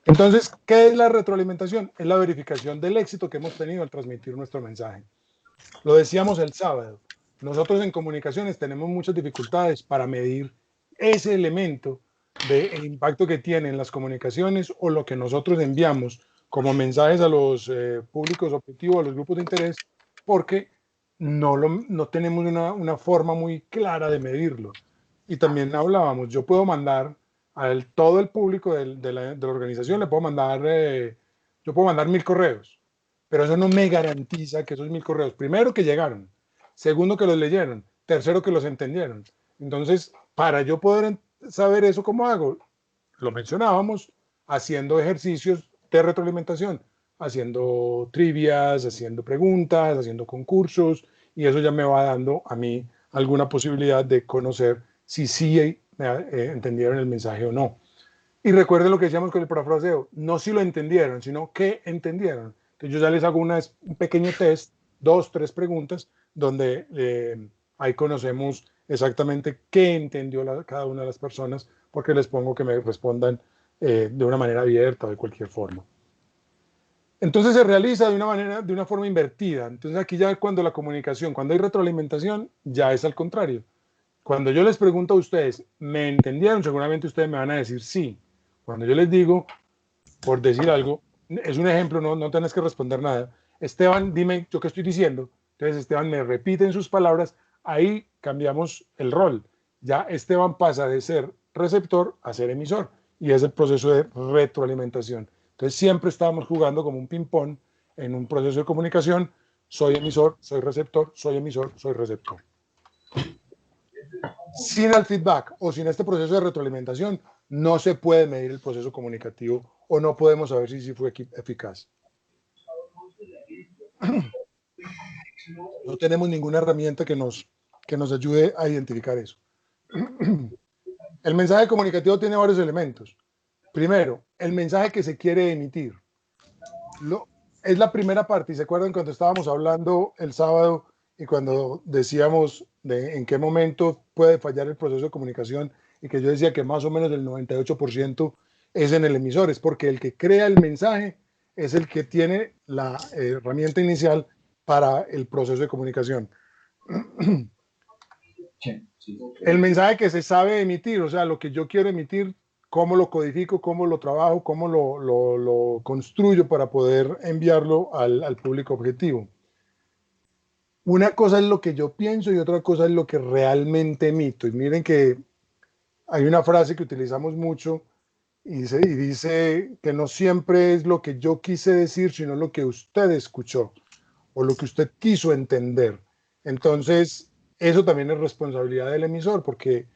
Entonces, ¿qué es la retroalimentación? Es la verificación del éxito que hemos tenido al transmitir nuestro mensaje. Lo decíamos el sábado. Nosotros en comunicaciones tenemos muchas dificultades para medir ese elemento del impacto que tienen las comunicaciones o lo que nosotros enviamos como mensajes a los públicos objetivos, a los grupos de interés, porque no tenemos una forma muy clara de medirlo. Y también hablábamos, yo puedo mandar todo el público de la organización, yo puedo mandar 1000 correos, pero eso no me garantiza que esos 1000 correos, primero que llegaron, segundo que los leyeron, tercero que los entendieron. Entonces, para yo poder saber eso, ¿cómo hago? Lo mencionábamos, haciendo ejercicios de retroalimentación, haciendo trivias, haciendo preguntas, haciendo concursos, y eso ya me va dando a mí alguna posibilidad de conocer si sí entendieron el mensaje o no. Y recuerden lo que decíamos con el parafraseo, no si lo entendieron, sino qué entendieron. Entonces yo ya les hago un pequeño test, 2, 3 preguntas, donde ahí conocemos exactamente qué entendió cada una de las personas, porque les pongo que me respondan de una manera abierta o de cualquier forma. Entonces se realiza de una forma invertida. Entonces aquí ya cuando hay retroalimentación, ya es al contrario. Cuando yo les pregunto a ustedes, ¿me entendieron? Seguramente ustedes me van a decir sí. Cuando yo les digo, por decir algo, es un ejemplo, no tenés que responder nada. Esteban, dime yo qué estoy diciendo. Entonces Esteban me repite en sus palabras, ahí cambiamos el rol. Ya Esteban pasa de ser receptor a ser emisor y es el proceso de retroalimentación. Entonces siempre estábamos jugando como un ping-pong en un proceso de comunicación. Soy emisor, soy receptor, soy emisor, soy receptor. Sin el feedback o sin este proceso de retroalimentación, no se puede medir el proceso comunicativo o no podemos saber si fue eficaz. No tenemos ninguna herramienta que nos ayude a identificar eso. El mensaje comunicativo tiene varios elementos. Primero, el mensaje que se quiere emitir. Es la primera parte, y se acuerdan cuando estábamos hablando el sábado y cuando decíamos en qué momento puede fallar el proceso de comunicación, y que yo decía que más o menos el 98% es en el emisor, es porque el que crea el mensaje es el que tiene la herramienta inicial para el proceso de comunicación. El mensaje que se sabe emitir, o sea, lo que yo quiero emitir, cómo lo codifico, cómo lo trabajo, cómo lo construyo para poder enviarlo al público objetivo. Una cosa es lo que yo pienso y otra cosa es lo que realmente emito. Y miren que hay una frase que utilizamos mucho y dice que no siempre es lo que yo quise decir, sino lo que usted escuchó o lo que usted quiso entender. Entonces, eso también es responsabilidad del emisor, porque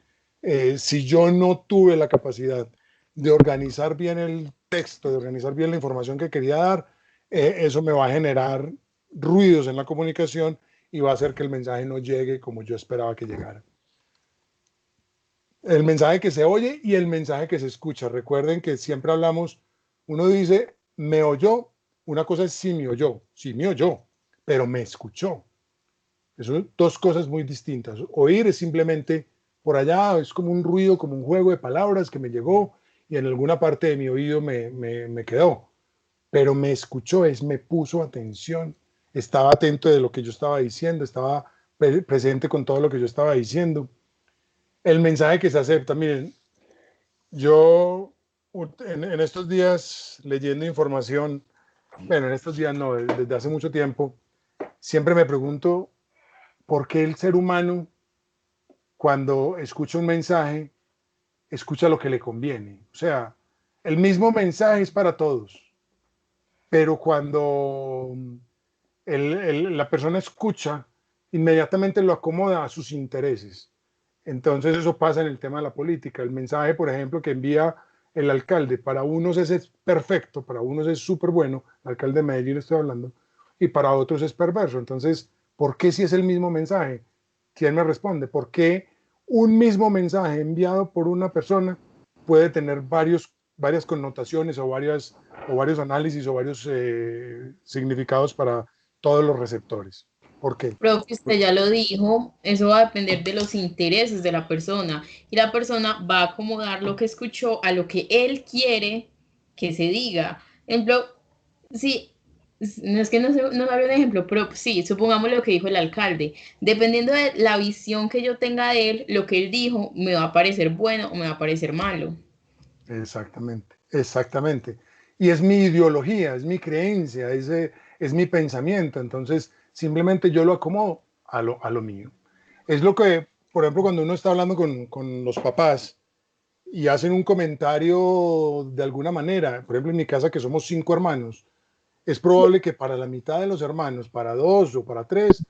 si yo no tuve la capacidad de organizar bien el texto, de organizar bien la información que quería dar, eso me va a generar ruidos en la comunicación y va a hacer que el mensaje no llegue como yo esperaba que llegara. El mensaje que se oye y el mensaje que se escucha. Recuerden que siempre hablamos, uno dice, me oyó, una cosa es sí me oyó, pero me escuchó. Son dos cosas muy distintas. Oír es simplemente por allá, es como un ruido, como un juego de palabras que me llegó y en alguna parte de mi oído me quedó. Pero me escuchó, me puso atención, estaba atento de lo que yo estaba diciendo, estaba presente con todo lo que yo estaba diciendo. El mensaje que se acepta, miren, yo en estos días leyendo información, bueno, en estos días no, desde hace mucho tiempo, siempre me pregunto por qué el ser humano, cuando escucha un mensaje, escucha lo que le conviene. O sea, el mismo mensaje es para todos, pero cuando la persona escucha, inmediatamente lo acomoda a sus intereses. Entonces eso pasa en el tema de la política. El mensaje, por ejemplo, que envía el alcalde, para unos es perfecto, para unos es súper bueno, el alcalde de Medellín estoy hablando, y para otros es perverso. Entonces, ¿por qué si es el mismo mensaje? ¿Quién me responde? ¿Por qué un mismo mensaje enviado por una persona puede tener varias connotaciones o varios análisis o varios significados para todos los receptores? ¿Por qué? Profe, usted ya lo dijo, eso va a depender de los intereses de la persona y la persona va a acomodar lo que escuchó a lo que él quiere que se diga. Ejemplo, sí, no es que no sabe un ejemplo, pero sí, supongamos lo que dijo el alcalde. Dependiendo de la visión que yo tenga de él, lo que él dijo me va a parecer bueno o me va a parecer malo. Exactamente, exactamente. Y es mi ideología, es mi creencia, es mi pensamiento. Entonces, simplemente yo lo acomodo. a lo mío. Es lo que, por ejemplo, cuando uno está hablando con los papás y hacen un comentario de alguna manera, por ejemplo, en mi casa que somos 5 hermanos, es probable que para la mitad de los hermanos, para 2 o para 3,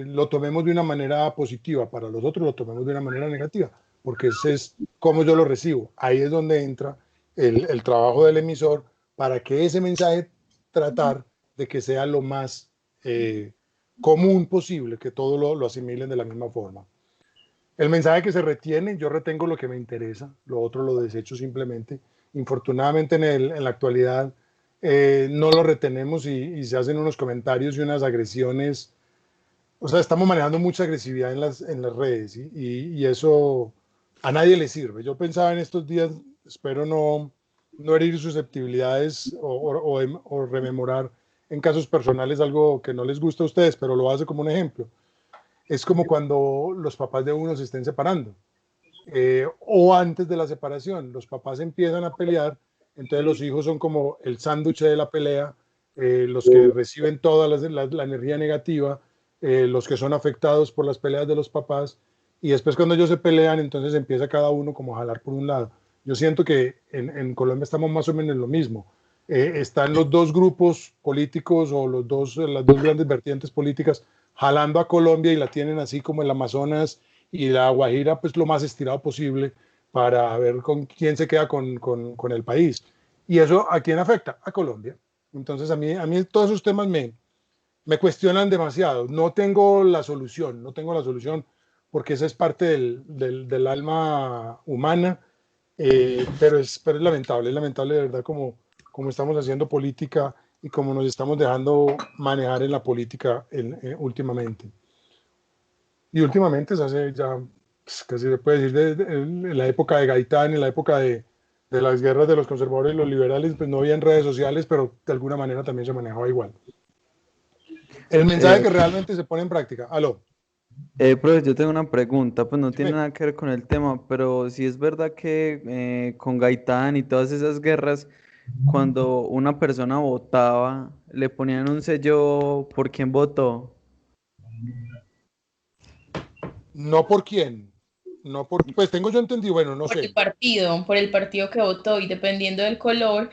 lo tomemos de una manera positiva, para los otros lo tomemos de una manera negativa, porque ese es como yo lo recibo. Ahí es donde entra el trabajo del emisor para que ese mensaje tratar de que sea lo más común posible, que todos lo asimilen de la misma forma. El mensaje que se retiene, yo retengo lo que me interesa, lo otro lo desecho simplemente. Infortunadamente en la actualidad no lo retenemos y se hacen unos comentarios y unas agresiones. O sea, estamos manejando mucha agresividad en las redes y eso a nadie le sirve. Yo pensaba en estos días, espero no herir susceptibilidades o rememorar en casos personales algo que no les gusta a ustedes, pero lo hace como un ejemplo. Es como cuando los papás de uno se estén separando o antes de la separación. Los papás empiezan a pelear, entonces los hijos son como el sándwich de la pelea, los que reciben toda la energía negativa, los que son afectados por las peleas de los papás, y después cuando ellos se pelean, entonces empieza cada uno como a jalar por un lado. Yo siento que en Colombia estamos más o menos en lo mismo. Están los dos grupos políticos o las dos grandes vertientes políticas jalando a Colombia y la tienen así como el Amazonas y la Guajira, pues lo más estirado posible para ver con quién se queda con el país. ¿Y eso a quién afecta? A Colombia. Entonces a mí todos esos temas me cuestionan demasiado. No tengo la solución porque esa es parte del alma humana, pero es lamentable de verdad como estamos haciendo política y como nos estamos dejando manejar en la política últimamente. Y últimamente se hace ya, pues, casi se puede decir, en la época de Gaitán, en la época de las guerras de los conservadores y los liberales, pues no había en redes sociales, pero de alguna manera también se manejaba igual. El mensaje que realmente se pone en práctica. Aló. Profe, yo tengo una pregunta, pues no tiene Dime. nada que ver con el tema, pero si es verdad que con Gaitán y todas esas guerras, cuando una persona votaba, le ponían un sello por quién votó. No por quién, no por, pues tengo yo entendido, bueno, no Por sé. por el partido que votó y dependiendo del color,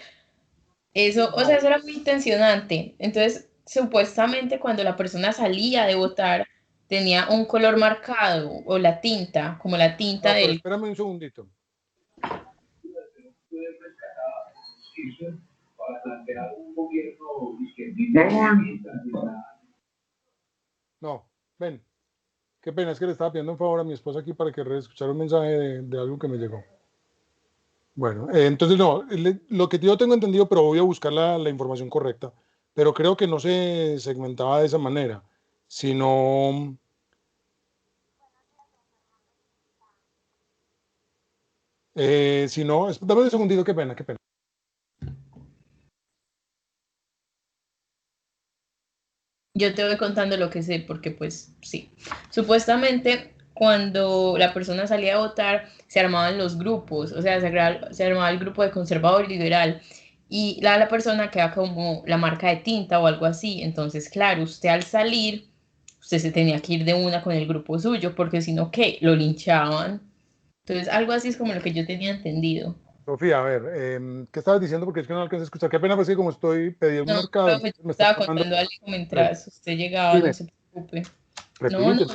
eso, o sea, eso era muy intencionante. Entonces, supuestamente cuando la persona salía de votar, tenía un color marcado o la tinta, como la tinta No, pero del... espérame un segundito. No, ven. Qué pena, es que le estaba pidiendo un favor a mi esposa aquí para que escuchara un mensaje de algo que me llegó. Bueno, entonces no, lo que yo tengo entendido, pero voy a buscar la información correcta, pero creo que no se segmentaba de esa manera, sino... dame un segundito, qué pena, qué pena. Yo te voy contando lo que sé, porque pues sí. Supuestamente cuando la persona salía a votar, se armaban los grupos, o sea, se armaba el grupo de conservador y liberal, y la persona queda como la marca de tinta o algo así. Entonces, claro, usted al salir, usted se tenía que ir de una con el grupo suyo, porque si no, ¿qué? Lo linchaban. Entonces, algo así es como lo que yo tenía entendido. Sofía, a ver, ¿qué estabas diciendo? Porque es que no alcancé a escuchar. Qué pena, pues que como estoy pedido un No, mercado, profe, entonces yo me está estaba sonando. contando algo mientras usted llegaba, no Dime, se preocupe. No, no, repite.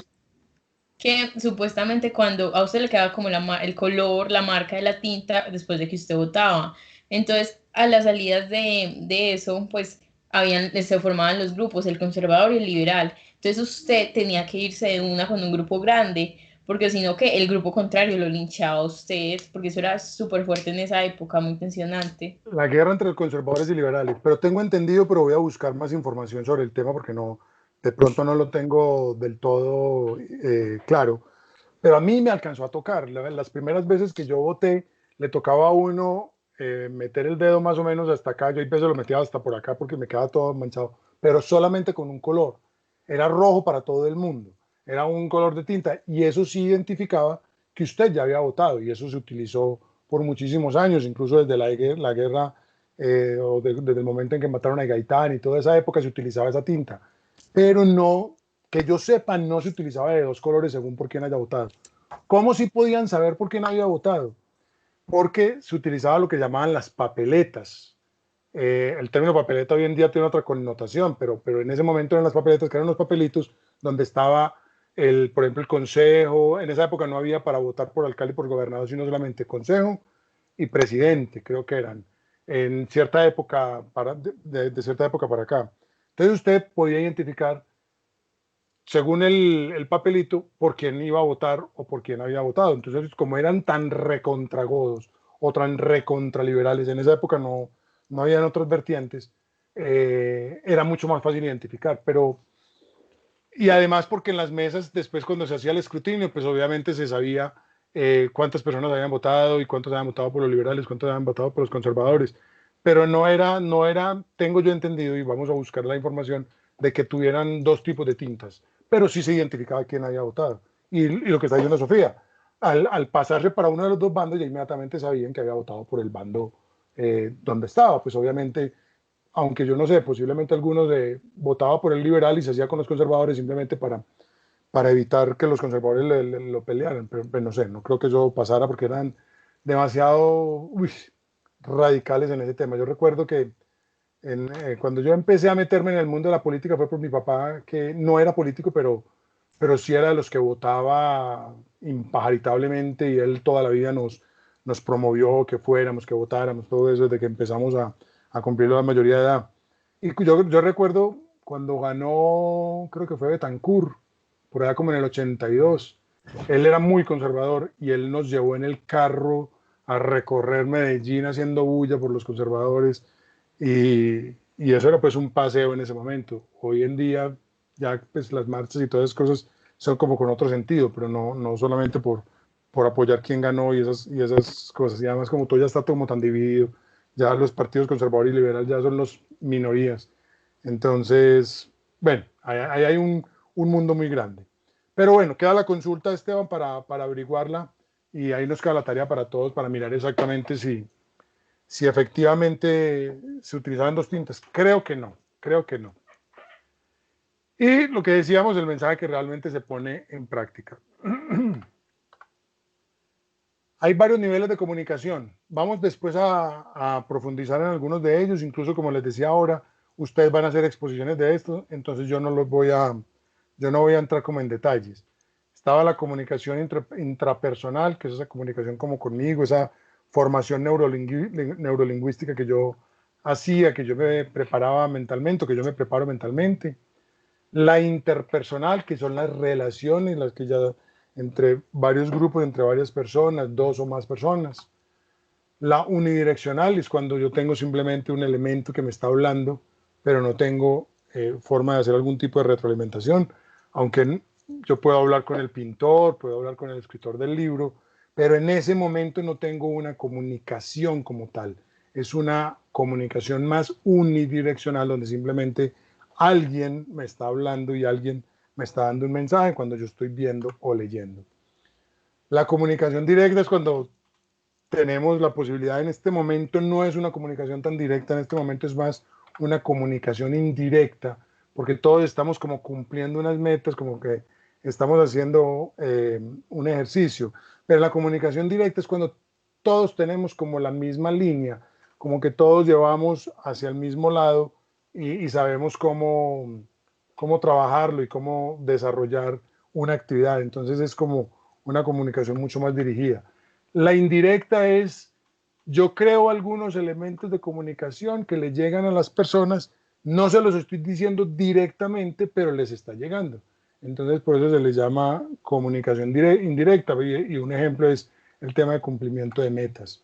que supuestamente cuando a usted le quedaba como el color, la marca de la tinta después de que usted votaba. Entonces, a las salidas de eso, pues se formaban los grupos, el conservador y el liberal. Entonces usted tenía que irse de una con un grupo grande, porque si no, que el grupo contrario lo linchaba a usted, porque eso era súper fuerte en esa época, muy tensionante. La guerra entre conservadores y liberales, pero tengo entendido, pero voy a buscar más información sobre el tema porque no, de pronto no lo tengo del todo claro. Pero a mí me alcanzó a tocar. Las primeras veces que yo voté, le tocaba a uno meter el dedo más o menos hasta acá. Yo a veces lo metía hasta por acá porque me quedaba todo manchado, pero solamente con un color. Era rojo para todo el mundo. Era un color de tinta y eso sí identificaba que usted ya había votado y eso se utilizó por muchísimos años, incluso desde la guerra desde el momento en que mataron a Gaitán y toda esa época se utilizaba esa tinta. Pero no que yo sepa, no se utilizaba de dos colores según por quién haya votado. ¿Cómo sí podían saber por quién había votado? Porque se utilizaba lo que llamaban las papeletas. El término papeleta hoy en día tiene otra connotación, pero en ese momento eran las papeletas, que eran los papelitos donde estaba, por ejemplo, el consejo. En esa época no había para votar por alcalde y por gobernador, sino solamente consejo y presidente, creo que eran, en cierta época, de cierta época para acá. Entonces usted podía identificar, según el papelito, por quién iba a votar o por quién había votado. Entonces, como eran tan recontragodos o tan recontraliberales, en esa época no habían otras vertientes, era mucho más fácil identificar. Y además porque en las mesas, después cuando se hacía el escrutinio, pues obviamente se sabía cuántas personas habían votado y cuántos habían votado por los liberales, cuántos habían votado por los conservadores. Pero no era, tengo yo entendido, y vamos a buscar la información, de que tuvieran dos tipos de tintas, pero sí se identificaba quién había votado. Y lo que está diciendo Sofía, al pasarse para uno de los dos bandos, ya inmediatamente sabían que había votado por el bando donde estaba. Pues obviamente, aunque yo no sé, posiblemente algunos votaba por el liberal y se hacía con los conservadores simplemente para evitar que los conservadores lo pelearan, pero no sé, no creo que eso pasara porque eran demasiado radicales en ese tema. Yo recuerdo que cuando yo empecé a meterme en el mundo de la política fue por mi papá, que no era político, pero sí era de los que votaba impajaritablemente, y él toda la vida nos promovió que fuéramos, que votáramos, todo eso desde que empezamos a cumplir la mayoría de edad. Y yo recuerdo cuando ganó, creo que fue Betancourt, por allá como en el 82. Él era muy conservador y él nos llevó en el carro a recorrer Medellín haciendo bulla por los conservadores, y eso era pues un paseo en ese momento. Hoy en día ya pues las marchas y todas esas cosas son como con otro sentido, pero no solamente por apoyar quién ganó y esas cosas. Y además como todo ya está como tan dividido, ya los partidos conservador y liberal ya son los minorías. Entonces, bueno, ahí hay un mundo muy grande. Pero bueno, queda la consulta, Esteban, para averiguarla, y ahí nos queda la tarea para todos para mirar exactamente si efectivamente se utilizaban dos tintas. Creo que no, creo que no. Y lo que decíamos, el mensaje que realmente se pone en práctica. Hay varios niveles de comunicación. Vamos después a profundizar en algunos de ellos. Incluso, como les decía ahora, ustedes van a hacer exposiciones de esto, entonces yo no voy a entrar como en detalles. Estaba la comunicación intrapersonal, que es esa comunicación como conmigo, esa formación neurolingüística que yo hacía, que yo me preparaba mentalmente, que yo me preparo mentalmente. La interpersonal, que son las relaciones, las que ya entre varios grupos, entre varias personas, dos o más personas. La unidireccional es cuando yo tengo simplemente un elemento que me está hablando, pero no tengo forma de hacer algún tipo de retroalimentación, aunque yo puedo hablar con el pintor, puedo hablar con el escritor del libro, pero en ese momento no tengo una comunicación como tal. Es una comunicación más unidireccional, donde simplemente alguien me está hablando y alguien me está dando un mensaje cuando yo estoy viendo o leyendo. La comunicación directa es cuando tenemos la posibilidad. En este momento no es una comunicación tan directa, en este momento es más una comunicación indirecta, porque todos estamos como cumpliendo unas metas, como que estamos haciendo un ejercicio. Pero la comunicación directa es cuando todos tenemos como la misma línea, como que todos llevamos hacia el mismo lado, y sabemos cómo trabajarlo y cómo desarrollar una actividad. Entonces es como una comunicación mucho más dirigida. La indirecta es, yo creo algunos elementos de comunicación que le llegan a las personas, no se los estoy diciendo directamente, pero les está llegando. Entonces por eso se les llama comunicación indirecta, y un ejemplo es el tema de cumplimiento de metas.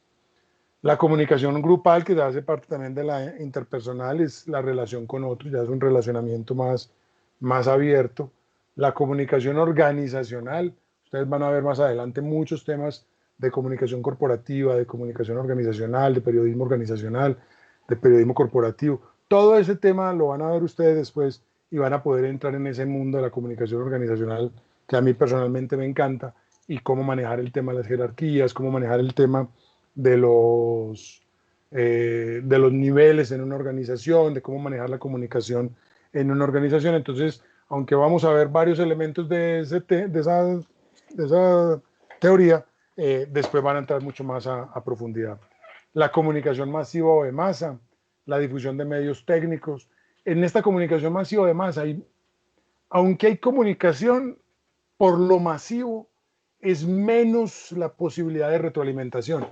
La comunicación grupal, que hace parte también de la interpersonal, es la relación con otros, ya es un relacionamiento más abierto. La comunicación organizacional, ustedes van a ver más adelante muchos temas de comunicación corporativa, de comunicación organizacional, de periodismo organizacional, de periodismo corporativo. Todo ese tema lo van a ver ustedes después y van a poder entrar en ese mundo de la comunicación organizacional, que a mí personalmente me encanta, y cómo manejar el tema de las jerarquías, cómo manejar el tema de los niveles en una organización, de cómo manejar la comunicación en una organización. Entonces, aunque vamos a ver varios elementos de esa teoría, después van a entrar mucho más a profundidad. La comunicación masiva o de masa, la difusión de medios técnicos. En esta comunicación masiva o de masa, aunque hay comunicación, por lo masivo es menos la posibilidad de retroalimentación.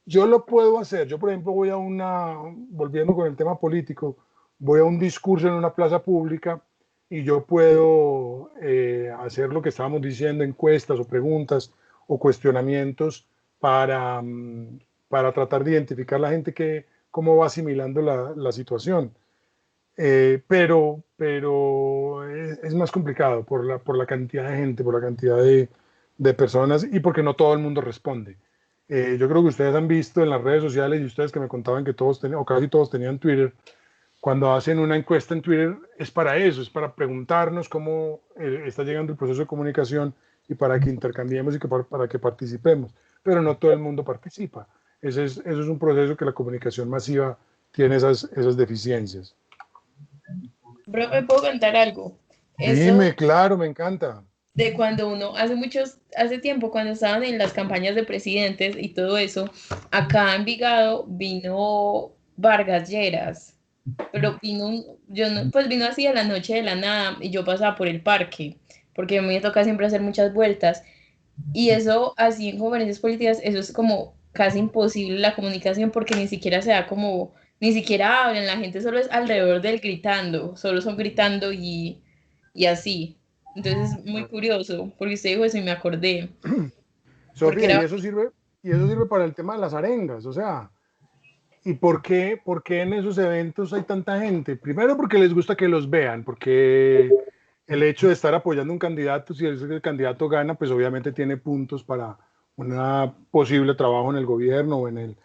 Yo lo puedo hacer. Yo, por ejemplo, volviendo con el tema político, voy a un discurso en una plaza pública y yo puedo hacer lo que estábamos diciendo, encuestas o preguntas o cuestionamientos para tratar de identificar la gente cómo va asimilando la situación. Pero es más complicado por la cantidad de gente, por la cantidad de personas y porque no todo el mundo responde. Yo creo que ustedes han visto en las redes sociales y ustedes que me contaban que todos tenían, o casi todos tenían Twitter, cuando hacen una encuesta en Twitter es para eso, es para preguntarnos cómo está llegando el proceso de comunicación y para que intercambiemos y para que participemos. Pero no todo el mundo participa. Eso es un proceso que la comunicación masiva tiene esas deficiencias. Bro, ¿me puedo contar algo? Dime, claro, me encanta. De cuando uno, hace tiempo, cuando estaban en las campañas de presidentes y todo eso, acá en Envigado vino Vargas Lleras, pero vino así a la noche de la nada y yo pasaba por el parque, porque a mí me toca siempre hacer muchas vueltas y eso así en conferencias políticas, eso es como casi imposible la comunicación porque ni siquiera se da como, ni siquiera hablan, la gente solo es alrededor del gritando, solo son gritando y así. Entonces es muy curioso, porque usted dijo eso y me acordé. Sofía, y eso sirve para el tema de las arengas, o sea, ¿y por qué en esos eventos hay tanta gente? Primero porque les gusta que los vean, porque el hecho de estar apoyando a un candidato, si el candidato gana, pues obviamente tiene puntos para un posible trabajo en el gobierno o en el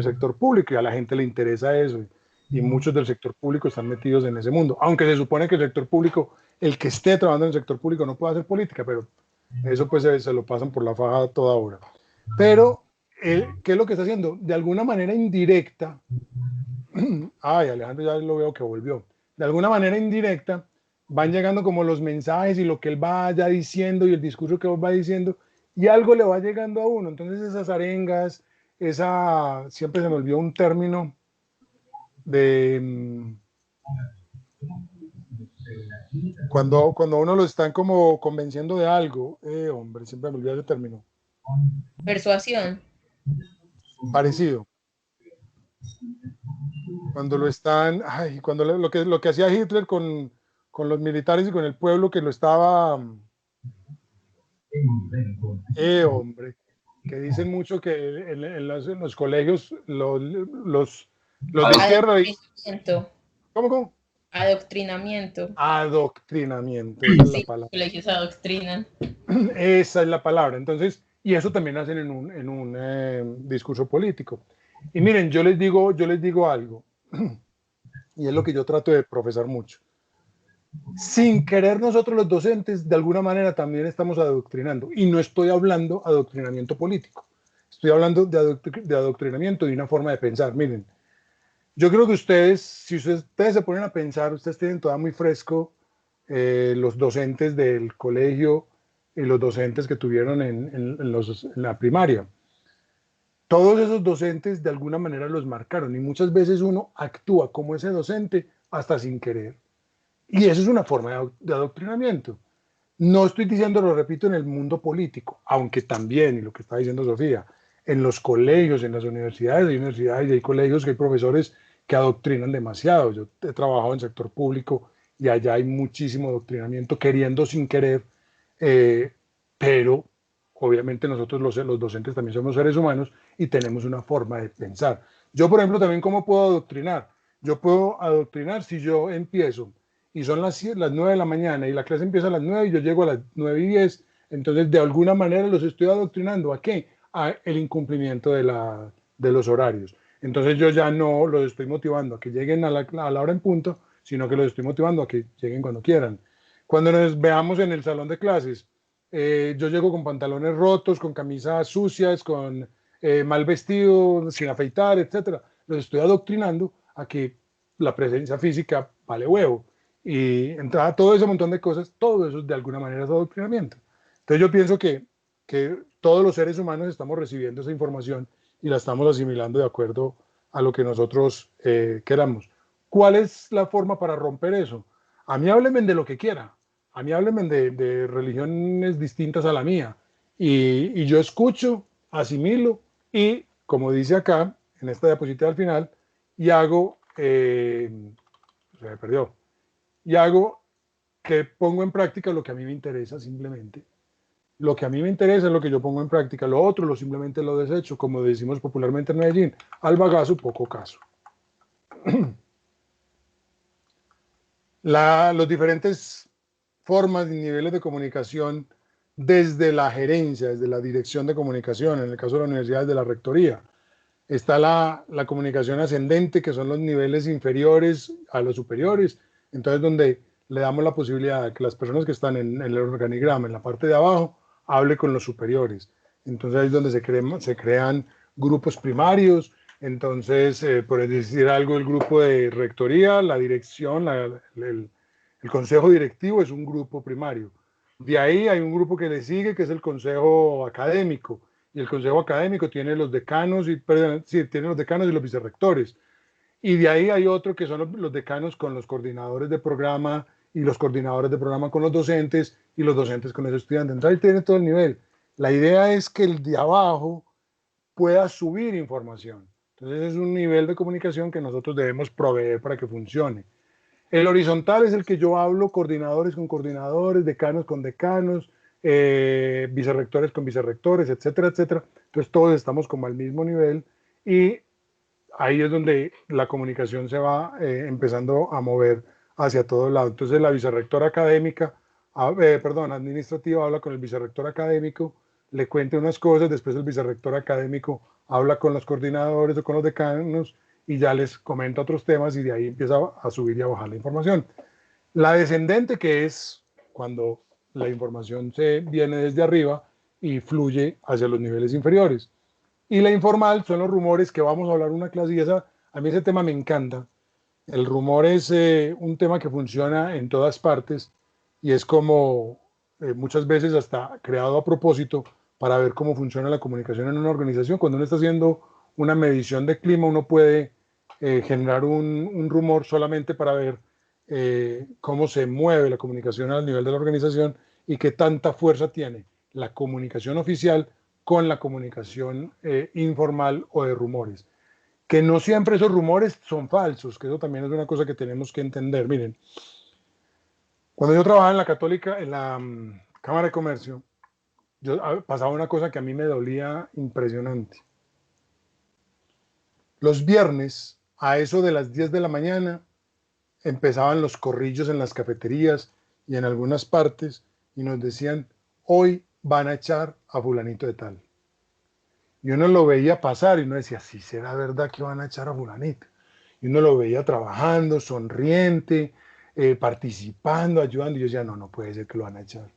sector público, y a la gente le interesa eso, y muchos del sector público están metidos en ese mundo, aunque se supone que el sector público, el que esté trabajando en el sector público no puede hacer política, pero eso pues se lo pasan por la faja a toda hora. Pero, ¿qué es lo que está haciendo? De alguna manera indirecta, ay, Alejandro ya lo veo que volvió, de alguna manera indirecta, van llegando como los mensajes y lo que él va ya diciendo y el discurso que él va diciendo, y algo le va llegando a uno. Entonces esas arengas, siempre se me olvidó un término de cuando uno lo están como convenciendo de algo, hombre, siempre me olvidó ese término. Persuasión. Parecido. Cuando lo están, cuando lo que hacía Hitler con los militares y con el pueblo que lo estaba, hombre, que dicen mucho que en los colegios los de izquierda. ¿Cómo? Adoctrinamiento. Adoctrinamiento, esa es la palabra. Los colegios adoctrinan. Esa es la palabra. Entonces, y eso también hacen en un discurso político. Y miren, yo les digo algo, y es lo que yo trato de profesar mucho. Sin querer nosotros los docentes, de alguna manera también estamos adoctrinando. Y no estoy hablando de adoctrinamiento político. Estoy hablando de adoctrinamiento de una forma de pensar. Miren, yo creo que si ustedes se ponen a pensar, ustedes tienen todavía muy fresco los docentes del colegio y los docentes que tuvieron en la primaria. Todos esos docentes de alguna manera los marcaron y muchas veces uno actúa como ese docente hasta sin querer. Y eso es una forma de adoctrinamiento. No estoy diciendo, lo repito, en el mundo político, aunque también, y lo que está diciendo Sofía, en los colegios, en las universidades y hay colegios que hay profesores que adoctrinan demasiado. Yo he trabajado en sector público y allá hay muchísimo adoctrinamiento, queriendo sin querer, pero obviamente nosotros los docentes también somos seres humanos y tenemos una forma de pensar. Yo, por ejemplo, también, ¿cómo puedo adoctrinar? Yo puedo adoctrinar si yo empiezo y son las 9 de la mañana y la clase empieza a las 9 y yo llego a las 9:10, entonces de alguna manera los estoy adoctrinando. ¿A qué? A el incumplimiento de los horarios. Entonces yo ya no los estoy motivando a que lleguen a la hora en punto, sino que los estoy motivando a que lleguen cuando quieran. Cuando nos veamos en el salón de clases, yo llego con pantalones rotos, con camisas sucias, con mal vestido, sin afeitar, etcétera. Los estoy adoctrinando a que la presencia física vale huevo. y entraba todo ese montón de cosas, todo eso de alguna manera es adoctrinamiento. Entonces yo pienso que todos los seres humanos estamos recibiendo esa información y la estamos asimilando de acuerdo a lo que nosotros queramos. ¿Cuál es la forma para romper eso? A mí háblenme de lo que quiera, a mí háblenme de religiones distintas a la mía, y yo escucho, asimilo, y como dice acá, en esta diapositiva al final, y hago, se me perdió, y hago que pongo en práctica lo que a mí me interesa simplemente. Lo que a mí me interesa es lo que yo pongo en práctica, lo otro lo simplemente lo desecho, como decimos popularmente en Medellín, al bagazo poco caso. Los diferentes formas y niveles de comunicación desde la gerencia, desde la dirección de comunicación, en el caso de la universidad, desde la rectoría. Está la comunicación ascendente, que son los niveles inferiores a los superiores, entonces donde le damos la posibilidad de que las personas que están en el organigrama, en la parte de abajo, hable con los superiores. Entonces ahí es donde se crean grupos primarios. Entonces, por decir algo, el grupo de rectoría, la dirección, el consejo directivo es un grupo primario. De ahí hay un grupo que le sigue, que es el consejo académico. Y el consejo académico tiene los decanos tiene los decanos y los vicerrectores. Y de ahí hay otro que son los decanos con los coordinadores de programa, y los coordinadores de programa con los docentes, y los docentes con los estudiantes. Entonces ahí tiene todo el nivel. La idea es que el de abajo pueda subir información. Entonces es un nivel de comunicación que nosotros debemos proveer para que funcione. El horizontal es el que yo hablo, coordinadores con coordinadores, decanos con decanos, vicerrectores con vicerrectores, etcétera, etcétera. Entonces todos estamos como al mismo nivel, y ahí es donde la comunicación se va empezando a mover hacia todos lados. Entonces la vicerrectora académica, administrativa, habla con el vicerrector académico, le cuenta unas cosas, después el vicerrector académico habla con los coordinadores o con los decanos y ya les comenta otros temas, y de ahí empieza a subir y a bajar la información. La descendente, que es cuando la información se viene desde arriba y fluye hacia los niveles inferiores. Y la informal son los rumores, que vamos a hablar una clase, y a mí ese tema me encanta. El rumor es un tema que funciona en todas partes, y es como muchas veces hasta creado a propósito para ver cómo funciona la comunicación en una organización. Cuando uno está haciendo una medición de clima, uno puede generar un rumor solamente para ver cómo se mueve la comunicación al nivel de la organización y qué tanta fuerza tiene la comunicación oficial con la comunicación informal o de rumores. Que no siempre esos rumores son falsos, que eso también es una cosa que tenemos que entender. Miren, cuando yo trabajaba en la Católica, en la Cámara de Comercio, pasaba una cosa que a mí me dolía impresionante. Los viernes, a eso de las 10 de la mañana, empezaban los corrillos en las cafeterías y en algunas partes, y nos decían: hoy van a echar a fulanito de tal. Y uno lo veía pasar y uno decía: sí, será verdad que van a echar a fulanito. Y uno lo veía trabajando, sonriente, participando, ayudando, y yo decía: no, no puede ser que lo van a echar.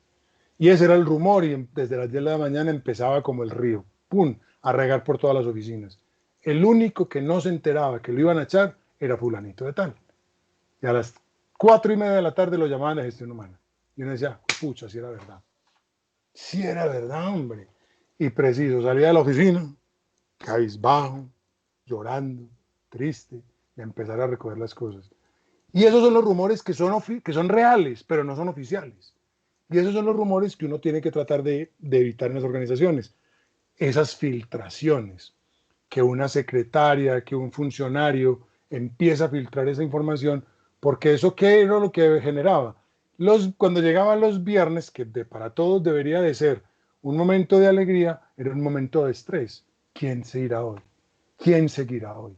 Y ese era el rumor, y desde las 10 de la mañana empezaba como el río, ¡pum!, a regar por todas las oficinas. El único que no se enteraba que lo iban a echar era fulanito de tal. Y a las 4:30 de la tarde lo llamaban a gestión humana. Y uno decía: pucha, si era verdad. Si era verdad, hombre. Y preciso, salía de la oficina, cabizbajo, llorando, triste, y a empezar a recoger las cosas. Y esos son los rumores que son reales, pero no son oficiales. Y esos son los rumores que uno tiene que tratar de evitar en las organizaciones. Esas filtraciones, que una secretaria, que un funcionario empieza a filtrar esa información, porque eso, ¿qué era lo que generaba? Cuando llegaban los viernes, que para todos debería de ser un momento de alegría, era un momento de estrés. ¿Quién se irá hoy? ¿Quién seguirá hoy?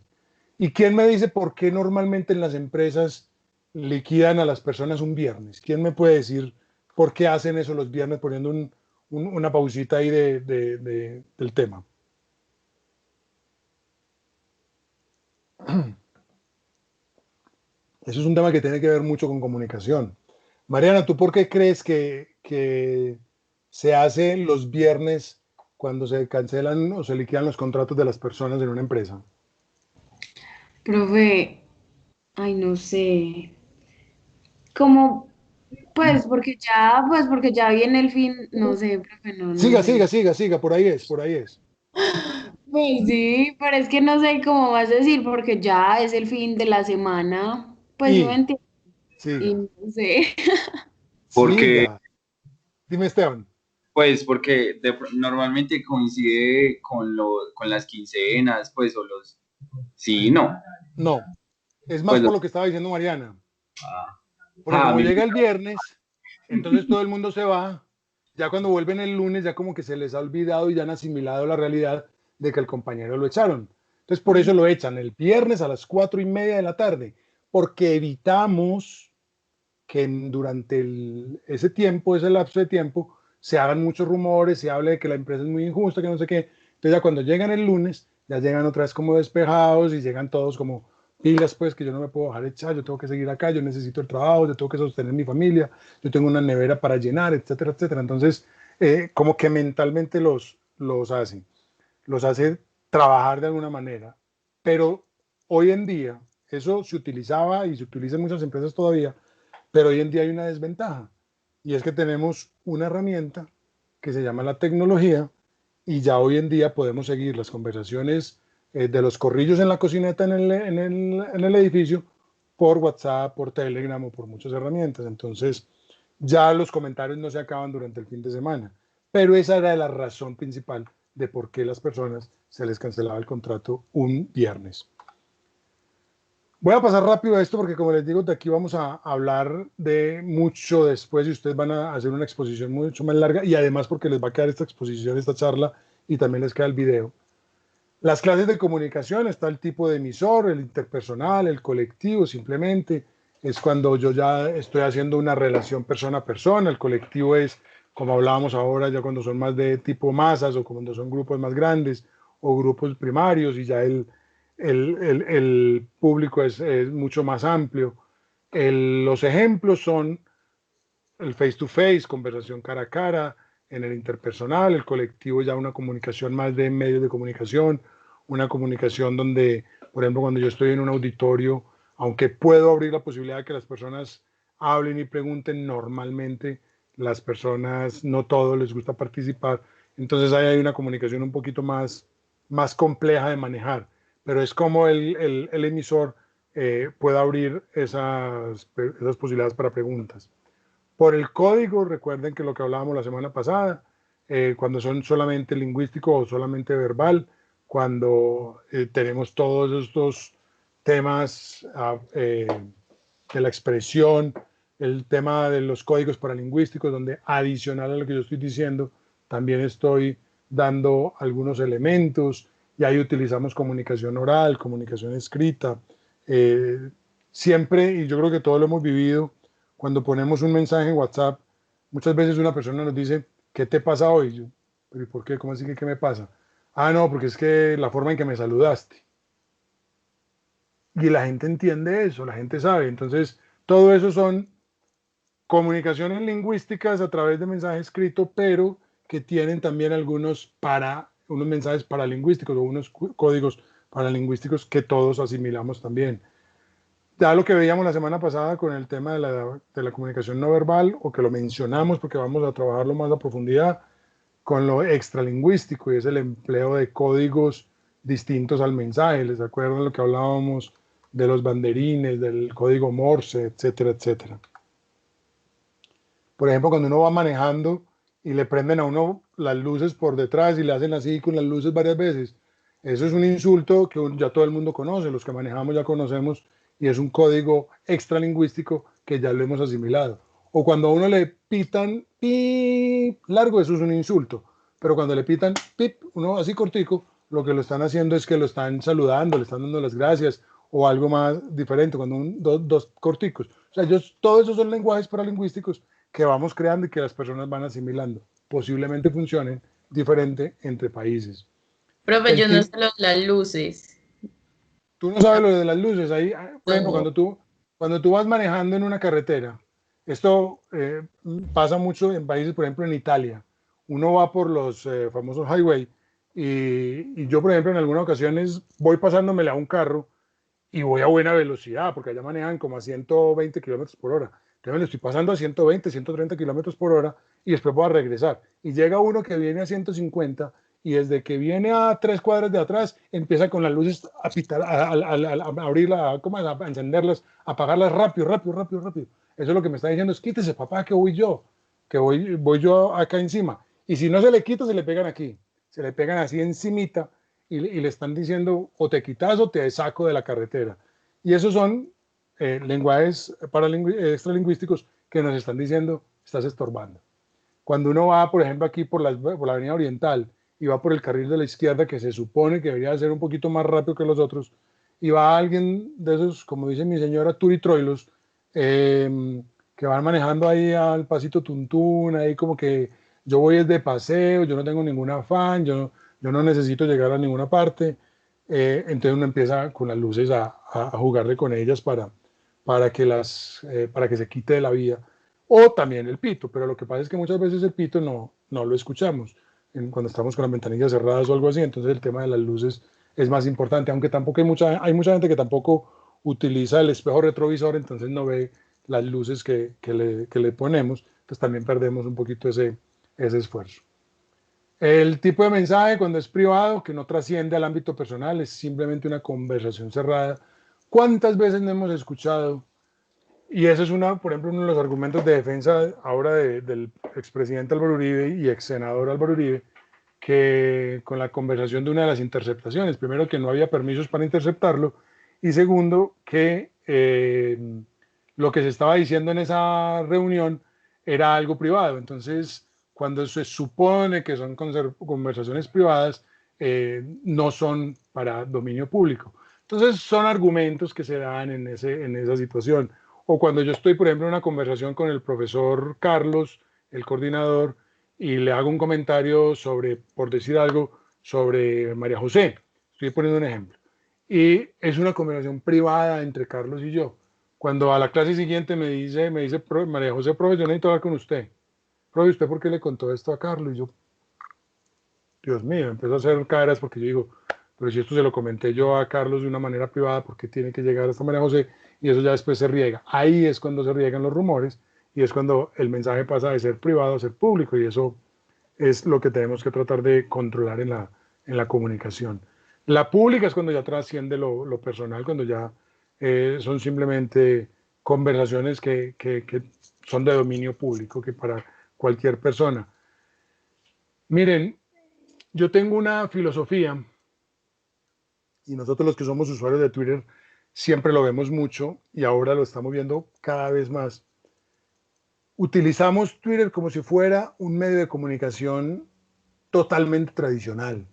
¿Y quién me dice por qué normalmente en las empresas liquidan a las personas un viernes? ¿Quién me puede decir por qué hacen eso los viernes, poniendo una pausita ahí del tema? Eso es un tema que tiene que ver mucho con comunicación. Mariana, ¿tú por qué crees que se hace los viernes cuando se cancelan o se liquidan los contratos de las personas en una empresa? Profe, ay, no sé. Como, porque ya viene el fin, no sé, profe, no Siga, sé. siga, siga, siga, por ahí es, por ahí es. Pues sí, pero es que no sé cómo vas a decir, porque ya es el fin de la semana. Pues sí me Y entiendo. Y siga, no sé. Porque, siga. Dime, Esteban. pues, porque normalmente coincide con las quincenas, pues, o los, sí, no, No, es más pues, por lo que estaba diciendo Mariana. ah, Porque a como mí, llega el viernes, entonces todo el mundo se va. Ya cuando vuelven el lunes, ya como que se les ha olvidado y ya han asimilado la realidad de que el compañero lo echaron. Entonces por eso lo echan el viernes a las 4:30 de la tarde, porque evitamos que durante ese tiempo, ese lapso de tiempo, se hagan muchos rumores, se hable de que la empresa es muy injusta, que no sé qué. Entonces ya cuando llegan el lunes, ya llegan otra vez como despejados y llegan todos como pilas, pues que yo no me puedo dejar echar, yo tengo que seguir acá, yo necesito el trabajo, yo tengo que sostener mi familia, yo tengo una nevera para llenar, etcétera, etcétera. Entonces, como que mentalmente los hace trabajar de alguna manera. Pero hoy en día, eso se utilizaba y se utiliza en muchas empresas todavía, pero hoy en día hay una desventaja y es que tenemos una herramienta que se llama la tecnología y ya hoy en día podemos seguir las conversaciones de los corrillos en la cocineta en el edificio por WhatsApp, por Telegram o por muchas herramientas. Entonces ya los comentarios no se acaban durante el fin de semana, pero esa era la razón principal de por qué las personas se les cancelaba el contrato un viernes. Voy a pasar rápido a esto porque, como les digo, de aquí vamos a hablar de mucho después y ustedes van a hacer una exposición mucho más larga y además porque les va a quedar esta exposición, esta charla y también les queda el video. Las clases de comunicación, está el tipo de emisor, el interpersonal, el colectivo, simplemente es cuando yo ya estoy haciendo una relación persona a persona. El colectivo es, como hablábamos ahora, ya cuando son más de tipo masas o cuando son grupos más grandes o grupos primarios y ya el público es mucho más amplio. Los ejemplos son el face to face, conversación cara a cara, en el interpersonal, el colectivo ya una comunicación más de medios de comunicación, una comunicación donde, por ejemplo, cuando yo estoy en un auditorio, aunque puedo abrir la posibilidad de que las personas hablen y pregunten, normalmente las personas, no todos les gusta participar, entonces ahí hay una comunicación un poquito más compleja de manejar, pero es como el emisor puede abrir esas posibilidades para preguntas. Por el código, recuerden que lo que hablábamos la semana pasada, cuando son solamente lingüístico o solamente verbal, cuando tenemos todos estos temas de la expresión, el tema de los códigos paralingüísticos, donde adicional a lo que yo estoy diciendo, también estoy dando algunos elementos y ahí utilizamos comunicación oral, comunicación escrita. Eh, Siempre, y yo creo que todos lo hemos vivido, cuando ponemos un mensaje en WhatsApp, muchas veces una persona nos dice, ¿qué te pasa hoy? Yo, ¿pero y por qué? ¿Cómo así que qué me pasa? Ah, no, porque es que la forma en que me saludaste. Y la gente entiende eso, la gente sabe. Entonces, todo eso son comunicaciones lingüísticas a través de mensaje escrito, pero que tienen también unos mensajes paralingüísticos o unos códigos paralingüísticos que todos asimilamos también. Ya lo que veíamos la semana pasada con el tema de la comunicación no verbal, o que lo mencionamos porque vamos a trabajarlo más a profundidad, con lo extralingüístico, y es el empleo de códigos distintos al mensaje. ¿Les acuerdan lo que hablábamos de los banderines, del código Morse, etcétera, etcétera? Por ejemplo, cuando uno va manejando y le prenden a uno las luces por detrás y le hacen así con las luces varias veces, eso es un insulto que ya todo el mundo conoce, los que manejamos ya conocemos, y es un código extralingüístico que ya lo hemos asimilado. O cuando a uno le pitan pip largo, eso es un insulto. Pero cuando le pitan pip, uno así cortico, lo que lo están haciendo es que lo están saludando, le están dando las gracias o algo más diferente, cuando dos corticos. O sea, todos esos son lenguajes paralingüísticos que vamos creando y que las personas van asimilando. Posiblemente funcionen diferente entre países. Profe, El yo no tip, sé lo de las luces. Tú no sabes lo de las luces. Ahí, por ejemplo, No. cuando tú vas manejando en una carretera, esto pasa mucho en países, por ejemplo, en Italia. Uno va por los famosos highway y yo, por ejemplo, en algunas ocasiones voy pasándomele a un carro y voy a buena velocidad, porque allá manejan como a 120 kilómetros por hora. Entonces me lo estoy pasando a 120, 130 kilómetros por hora y después voy a regresar. Y llega uno que viene a 150 y desde que viene a 3 cuadras de atrás empieza con las luces a pitar, a abrirlas, a encenderlas, a apagarlas rápido, rápido, rápido, rápido. Eso es lo que me está diciendo es quítese papá que voy yo, que voy yo acá encima. Y si no se le quita, se le pegan aquí, se le pegan así encimita y le están diciendo o te quitas o te saco de la carretera. Y esos son lenguajes extralingüísticos que nos están diciendo estás estorbando. Cuando uno va, por ejemplo, aquí por la Avenida Oriental y va por el carril de la izquierda, que se supone que debería ser un poquito más rápido que los otros, y va alguien de esos, como dice mi señora, turitroilos, que van manejando ahí al pasito tuntún, ahí como que yo voy de paseo, yo no tengo ningún afán, yo no necesito llegar a ninguna parte, entonces uno empieza con las luces a jugarle con ellas para que se quite de la vía, o también el pito, pero lo que pasa es que muchas veces el pito no lo escuchamos cuando estamos con las ventanillas cerradas o algo así, entonces el tema de las luces es más importante, aunque tampoco hay mucha gente que tampoco utiliza el espejo retrovisor, entonces no ve las luces que le ponemos, entonces también perdemos un poquito ese esfuerzo. El tipo de mensaje cuando es privado, que no trasciende al ámbito personal, es simplemente una conversación cerrada. ¿Cuántas veces no hemos escuchado? Y eso es por ejemplo, uno de los argumentos de defensa ahora del expresidente Álvaro Uribe y ex senador Álvaro Uribe, que con la conversación de una de las interceptaciones, primero que no había permisos para interceptarlo, y segundo que lo que se estaba diciendo en esa reunión era algo privado. Entonces, cuando se supone que son conversaciones privadas, no son para dominio público. Entonces, son argumentos que se dan en esa situación. O cuando yo estoy, por ejemplo, en una conversación con el profesor Carlos, el coordinador, y le hago un comentario por decir algo, sobre María José. Estoy poniendo un ejemplo. Y es una conversación privada entre Carlos y yo. Cuando a la clase siguiente me dice María José, profe, yo necesito hablar con usted. Profe, ¿usted por qué le contó esto a Carlos? Y yo, Dios mío, empezó a hacer caras porque yo digo, pero si esto se lo comenté yo a Carlos de una manera privada, ¿por qué tiene que llegar hasta María José? Y eso ya después se riega. Ahí es cuando se riegan los rumores y es cuando el mensaje pasa de ser privado a ser público y eso es lo que tenemos que tratar de controlar en la comunicación. La pública es cuando ya trasciende lo personal, cuando ya son simplemente conversaciones que son de dominio público, que para cualquier persona. Miren, yo tengo una filosofía y nosotros los que somos usuarios de Twitter siempre lo vemos mucho y ahora lo estamos viendo cada vez más. Utilizamos Twitter como si fuera un medio de comunicación totalmente tradicional.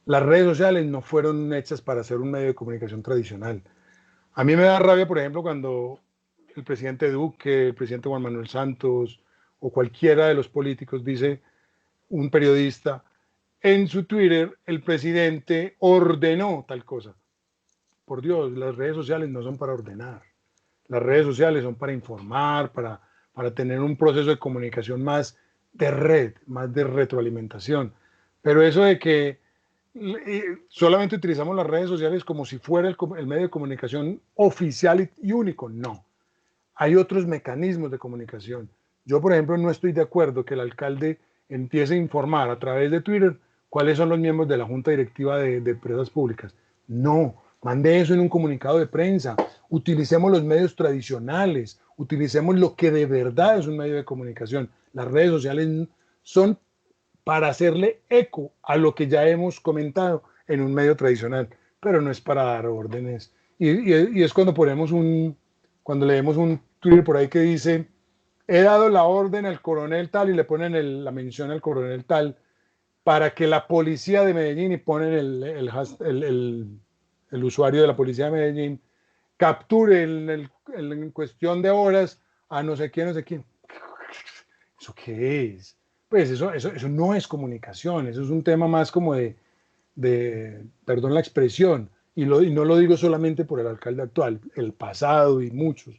Las redes sociales no fueron hechas para ser un medio de comunicación tradicional. A mí me da rabia, por ejemplo, cuando el presidente Duque, el presidente Juan Manuel Santos o cualquiera de los políticos dice, un periodista, en su Twitter el presidente ordenó tal cosa. Por Dios, las redes sociales no son para ordenar. Las redes sociales son para informar, para tener un proceso de comunicación más de red, más de retroalimentación. Pero eso de que solamente utilizamos las redes sociales como si fuera el medio de comunicación oficial y único, no. Hay otros mecanismos de comunicación. Yo, por ejemplo, no estoy de acuerdo que el alcalde empiece a informar a través de Twitter cuáles son los miembros de la junta directiva de empresas públicas. No, mande eso en un comunicado de prensa. Utilicemos los medios tradicionales, utilicemos lo que de verdad es un medio de comunicación. Las redes sociales son para hacerle eco a lo que ya hemos comentado en un medio tradicional, pero no es para dar órdenes. Y es cuando cuando leemos un Twitter por ahí que dice, he dado la orden al coronel tal y le ponen la mención al coronel tal para que la policía de Medellín y ponen el usuario de la policía de Medellín capture en cuestión de horas a no sé quién. ¿Eso qué es? Pues eso no es comunicación, eso es un tema más como perdón la expresión, y no lo digo solamente por el alcalde actual, el pasado y muchos.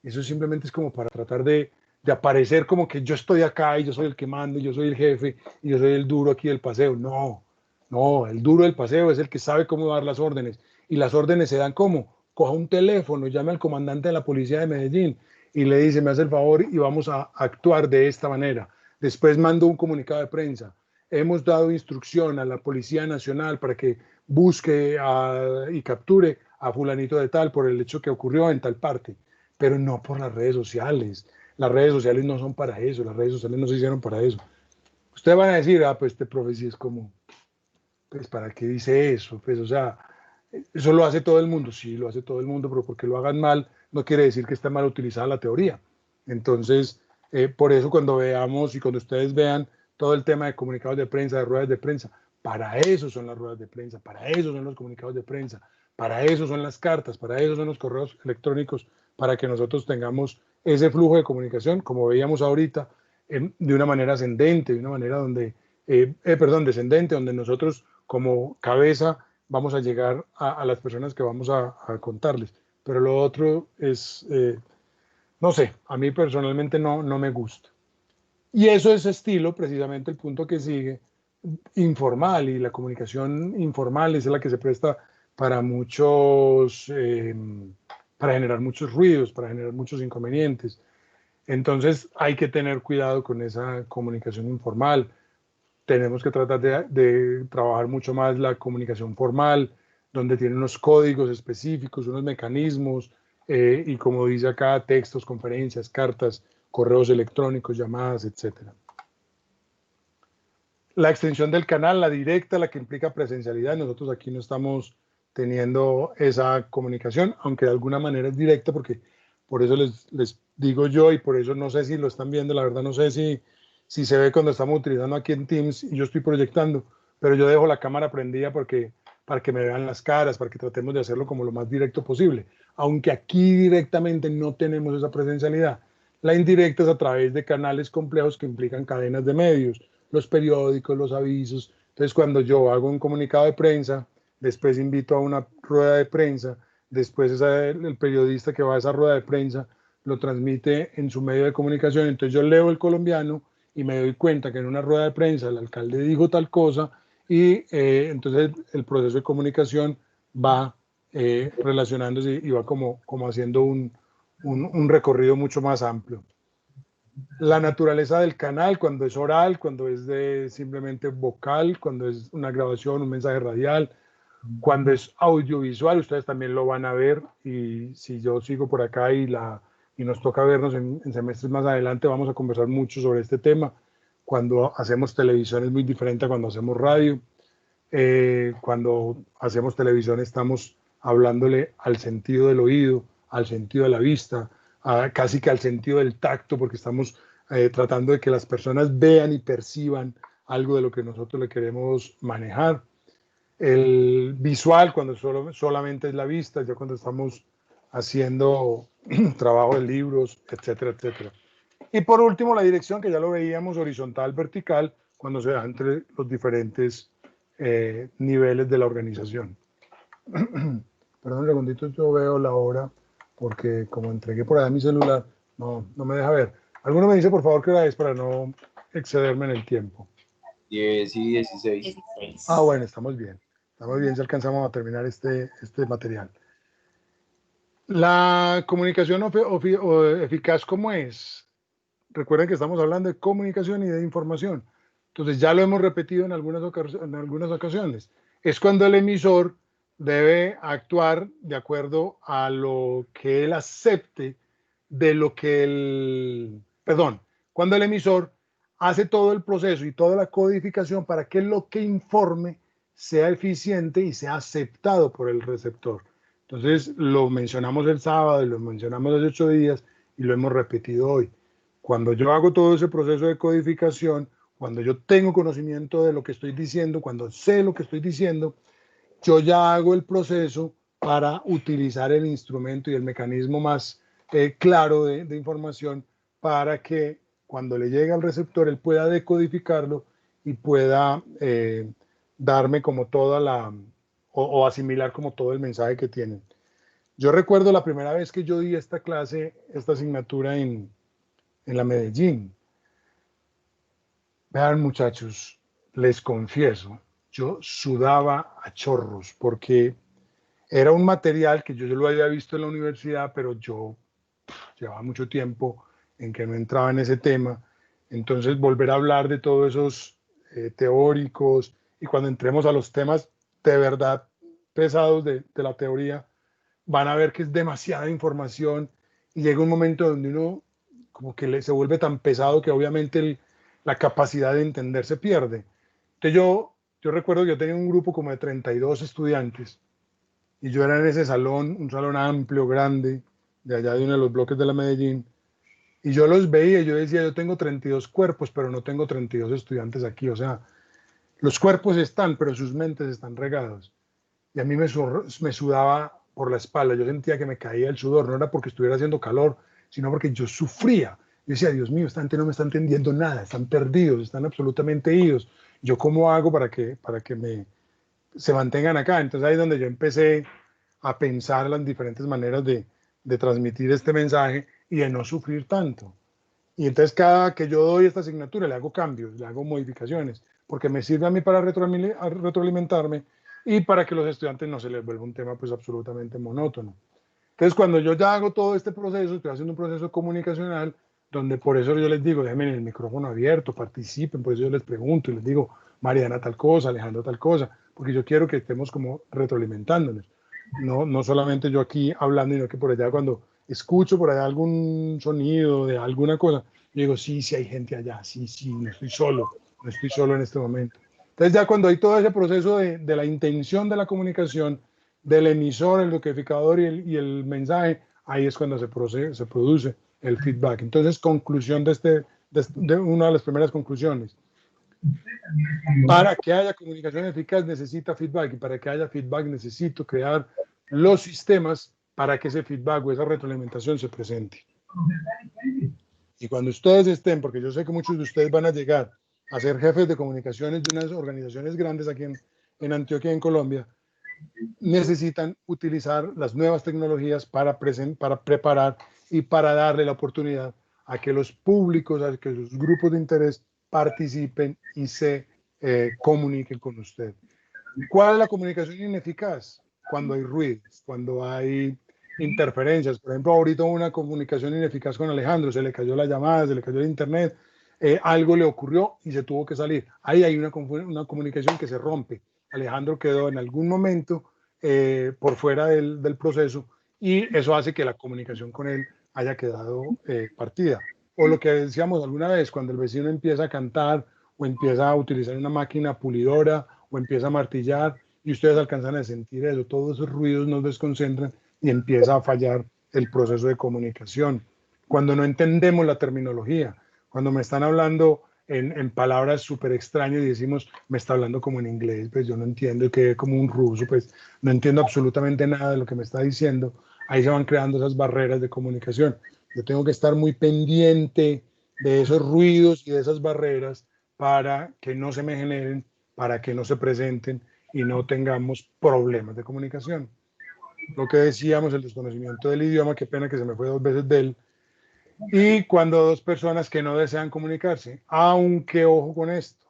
Eso simplemente es como para tratar de aparecer como que yo estoy acá y yo soy el que manda y yo soy el jefe y yo soy el duro aquí del paseo. No, el duro del paseo es el que sabe cómo dar las órdenes. Y las órdenes se dan como, coja un teléfono, llame al comandante de la policía de Medellín y le dice, me hace el favor y vamos a actuar de esta manera. Después mando un comunicado de prensa. Hemos dado instrucción a la Policía Nacional para que busque y capture a fulanito de tal por el hecho que ocurrió en tal parte, pero no por las redes sociales. Las redes sociales no son para eso, las redes sociales no se hicieron para eso. Ustedes van a decir, pues este profe sí es como, pues ¿para qué dice eso? Pues o sea, eso lo hace todo el mundo, sí, lo hace todo el mundo, pero porque lo hagan mal no quiere decir que esté mal utilizada la teoría. Entonces, por eso cuando veamos y cuando ustedes vean todo el tema de comunicados de prensa, de ruedas de prensa, para eso son las ruedas de prensa, para eso son los comunicados de prensa, para eso son las cartas, para eso son los correos electrónicos, para que nosotros tengamos ese flujo de comunicación, como veíamos ahorita, de una manera ascendente, de una manera donde, descendente, donde nosotros como cabeza vamos a llegar a las personas que vamos a contarles. Pero lo otro es, no sé, a mí personalmente no me gusta. Y eso es estilo, precisamente el punto que sigue, informal, y la comunicación informal es la que se presta para muchos, para generar muchos ruidos, para generar muchos inconvenientes. Entonces hay que tener cuidado con esa comunicación informal. Tenemos que tratar de trabajar mucho más la comunicación formal, donde tiene unos códigos específicos, unos mecanismos, y como dice acá, textos, conferencias, cartas, correos electrónicos, llamadas, etc. La extensión del canal, la directa, la que implica presencialidad, nosotros aquí no estamos teniendo esa comunicación, aunque de alguna manera es directa, porque por eso les digo yo, y por eso no sé si lo están viendo, la verdad no sé si se ve cuando estamos utilizando aquí en Teams y yo estoy proyectando, pero yo dejo la cámara prendida para que me vean las caras, para que tratemos de hacerlo como lo más directo posible. Aunque aquí directamente no tenemos esa presencialidad. La indirecta es a través de canales complejos que implican cadenas de medios, los periódicos, los avisos. Entonces, cuando yo hago un comunicado de prensa, después invito a una rueda de prensa, después el periodista que va a esa rueda de prensa lo transmite en su medio de comunicación. Entonces yo leo El Colombiano y me doy cuenta que en una rueda de prensa el alcalde dijo tal cosa y entonces el proceso de comunicación va relacionándose y va como haciendo un recorrido mucho más amplio. La naturaleza del canal, cuando es oral, cuando es simplemente vocal, cuando es una grabación, un mensaje radial, cuando es audiovisual, ustedes también lo van a ver, y si yo sigo por acá y nos toca vernos en semestres más adelante, vamos a conversar mucho sobre este tema. Cuando hacemos televisión es muy diferente a cuando hacemos radio. Cuando hacemos televisión estamos hablándole al sentido del oído, al sentido de la vista, casi que al sentido del tacto, porque estamos tratando de que las personas vean y perciban algo de lo que nosotros le queremos manejar. El visual, cuando solamente es la vista, ya cuando estamos haciendo trabajo de libros, etcétera, etcétera. Y por último, la dirección, que ya lo veíamos, horizontal, vertical, cuando se da entre los diferentes niveles de la organización. Perdón un segundito, yo veo la hora, porque como entregué por ahí mi celular, no me deja ver. ¿Alguno me dice, por favor, qué hora es para no excederme en el tiempo? 10 y 16. 16. Ah, bueno, estamos bien. Estamos bien si alcanzamos a terminar este material. La comunicación eficaz, ¿cómo es? Recuerden que estamos hablando de comunicación y de información. Entonces ya lo hemos repetido en algunas ocasiones. Es cuando el emisor debe actuar de acuerdo a lo que él acepte de lo que cuando el emisor hace todo el proceso y toda la codificación para que lo que informe sea eficiente y sea aceptado por el receptor. Entonces lo mencionamos el sábado, lo mencionamos hace 8 días y lo hemos repetido hoy. Cuando yo hago todo ese proceso de codificación, cuando yo tengo conocimiento de lo que estoy diciendo, cuando sé lo que estoy diciendo, yo ya hago el proceso para utilizar el instrumento y el mecanismo más claro de información para que cuando le llegue al receptor él pueda decodificarlo y pueda darme como toda o asimilar como todo el mensaje que tienen. Yo recuerdo la primera vez que yo di esta clase, esta asignatura en la Medellín. Vean, muchachos, les confieso, yo sudaba a chorros porque era un material que yo lo había visto en la universidad, pero yo llevaba mucho tiempo en que no entraba en ese tema. Entonces, volver a hablar de todos esos teóricos, y cuando entremos a los temas de verdad pesados de la teoría, van a ver que es demasiada información y llega un momento donde uno como que se vuelve tan pesado que obviamente la capacidad de entender se pierde. Entonces yo recuerdo que yo tenía un grupo como de 32 estudiantes y yo era en ese salón, un salón amplio, grande, de allá de uno de los bloques de la Medellín, y yo los veía y yo decía, yo tengo 32 cuerpos, pero no tengo 32 estudiantes aquí. O sea, los cuerpos están, pero sus mentes están regados. Y a mí me sudaba por la espalda, yo sentía que me caía el sudor, no era porque estuviera haciendo calor, sino porque yo sufría. Yo decía, Dios mío, esta gente no me está entendiendo nada, están perdidos, están absolutamente idos. ¿Yo cómo hago para que se mantengan acá? Entonces ahí es donde yo empecé a pensar las diferentes maneras de transmitir este mensaje y de no sufrir tanto. Y entonces cada que yo doy esta asignatura le hago cambios, le hago modificaciones, porque me sirve a mí para retroalimentarme y para que los estudiantes no se les vuelva un tema pues absolutamente monótono. Entonces cuando yo ya hago todo este proceso, estoy haciendo un proceso comunicacional, donde por eso yo les digo, déjenme el micrófono abierto, participen, por eso yo les pregunto y les digo, Mariana tal cosa, Alejandro tal cosa, porque yo quiero que estemos como retroalimentándonos. No solamente yo aquí hablando, sino que por allá cuando escucho por allá algún sonido de alguna cosa, yo digo, sí, sí hay gente allá, sí, no estoy solo en este momento. Entonces ya cuando hay todo ese proceso de la intención de la comunicación, del emisor, el decodificador y el mensaje, ahí es cuando se produce el feedback. Entonces, conclusión de una de las primeras conclusiones. Para que haya comunicación eficaz necesita feedback, y para que haya feedback necesito crear los sistemas para que ese feedback o esa retroalimentación se presente. Y cuando ustedes estén, porque yo sé que muchos de ustedes van a llegar a ser jefes de comunicaciones de unas organizaciones grandes aquí en Antioquia, en Colombia, necesitan utilizar las nuevas tecnologías para preparar y para darle la oportunidad a que los públicos, a que los grupos de interés participen y se comuniquen con usted. ¿Cuál es la comunicación ineficaz? Cuando hay ruidos, cuando hay interferencias. Por ejemplo, ahorita una comunicación ineficaz con Alejandro, se le cayó la llamada, se le cayó el internet, algo le ocurrió y se tuvo que salir. Ahí hay una comunicación que se rompe. Alejandro quedó en algún momento por fuera del proceso y eso hace que la comunicación con él haya quedado partida. O lo que decíamos alguna vez, cuando el vecino empieza a cantar o empieza a utilizar una máquina pulidora o empieza a martillar y ustedes alcanzan a sentir eso, todos esos ruidos nos desconcentran y empieza a fallar el proceso de comunicación. Cuando no entendemos la terminología, cuando me están hablando en palabras súper extrañas y decimos, me está hablando como en inglés, pues yo no entiendo, que como un ruso, pues no entiendo absolutamente nada de lo que me está diciendo, ahí se van creando esas barreras de comunicación. Yo tengo que estar muy pendiente de esos ruidos y de esas barreras para que no se me generen, para que no se presenten y no tengamos problemas de comunicación. Lo que decíamos, el desconocimiento del idioma, qué pena que se me fue 2 veces de él. Y cuando 2 personas que no desean comunicarse, aunque ojo con esto,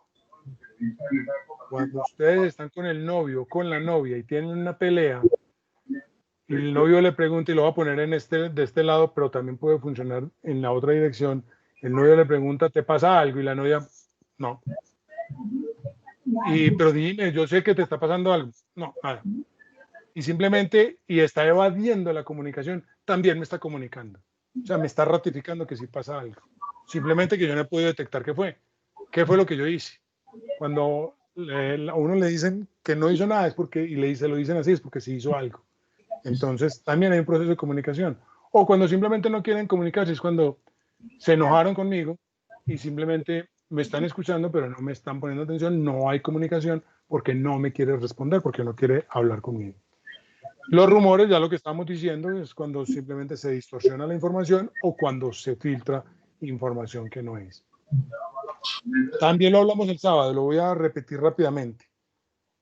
cuando ustedes están con el novio o con la novia y tienen una pelea, y el novio le pregunta, y lo va a poner de este lado, pero también puede funcionar en la otra dirección, el novio le pregunta, ¿te pasa algo? Y la novia, no. Pero dime, yo sé que te está pasando algo. No, nada. Y simplemente, y está evadiendo la comunicación, también me está comunicando. O sea, me está ratificando que sí pasa algo. Simplemente que yo no he podido detectar qué fue. ¿Qué fue lo que yo hice? Cuando a uno le dicen que no hizo nada es porque, y se lo dicen así, es porque sí hizo algo. Entonces, también hay un proceso de comunicación. O cuando simplemente no quieren comunicarse, es cuando se enojaron conmigo y simplemente me están escuchando, pero no me están poniendo atención, no hay comunicación porque no me quiere responder, porque no quiere hablar conmigo. Los rumores, ya lo que estamos diciendo, es cuando simplemente se distorsiona la información o cuando se filtra información que no es. También lo hablamos el sábado, lo voy a repetir rápidamente.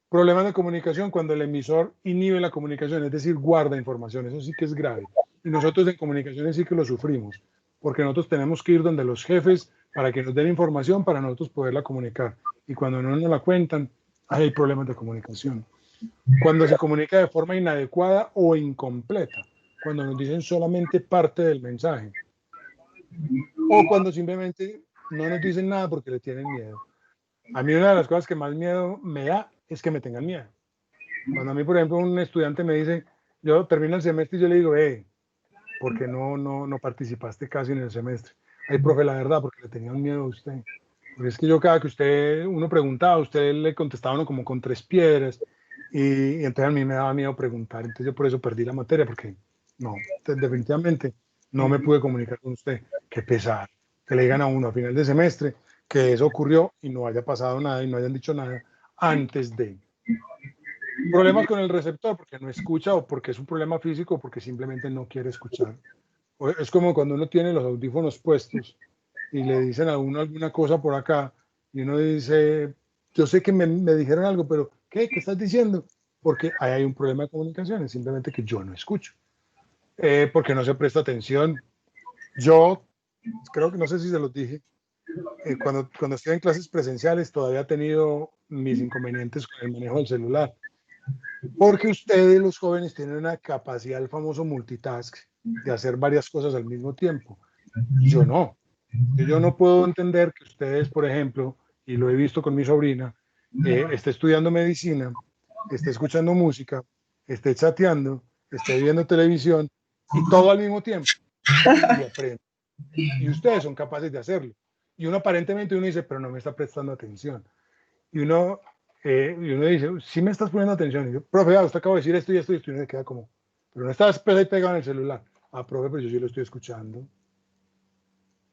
Problemas de comunicación cuando el emisor inhibe la comunicación, es decir, guarda información, eso sí que es grave. Y nosotros en comunicaciones sí que lo sufrimos, porque nosotros tenemos que ir donde los jefes para que nos den información para nosotros poderla comunicar. Y cuando no nos la cuentan, hay problemas de comunicación. Cuando se comunica de forma inadecuada o incompleta. cuando nos dicen solamente parte del mensaje, o cuando simplemente no nos dicen nada porque le tienen miedo. A mí una de las cosas que más miedo me da es que me tengan miedo. Cuando a mí, por ejemplo, un estudiante me dice, yo termino el semestre y yo le digo, ¿por qué no participaste casi en el semestre? Ay, profe, la verdad, porque le tenían miedo a usted. Porque es que yo cada que uno preguntaba, usted le contestaba uno como con 3 piedras, y entonces a mí me daba miedo preguntar, entonces yo por eso perdí la materia, porque no, definitivamente no me pude comunicar con usted. Qué pesar, que le digan a uno a final de semestre que eso ocurrió y no haya pasado nada y no hayan dicho nada antes de. Problemas con el receptor, porque no escucha o porque es un problema físico o porque simplemente no quiere escuchar. Es como cuando uno tiene los audífonos puestos y le dicen a uno alguna cosa por acá y uno dice, yo sé que me dijeron algo, pero ¿qué estás diciendo? Porque ahí hay un problema de comunicación, es simplemente que yo no escucho, porque no se presta atención. Yo creo que, no sé si se los dije, cuando estoy en clases presenciales todavía he tenido mis inconvenientes con el manejo del celular, porque ustedes los jóvenes tienen una capacidad, el famoso multitask, de hacer varias cosas al mismo tiempo. Yo no. Yo no puedo entender que ustedes, por ejemplo, y lo he visto con mi sobrina, esté estudiando medicina, esté escuchando música, esté chateando, esté viendo televisión y todo al mismo tiempo y aprende. Y ustedes son capaces de hacerlo. Y uno aparentemente dice, pero no me está prestando atención. Y uno dice, sí me estás poniendo atención. Y yo, profe, usted acaba de decir esto y esto, y uno se queda como, pero no estás pegado en el celular. Ah, profe, pero yo sí lo estoy escuchando.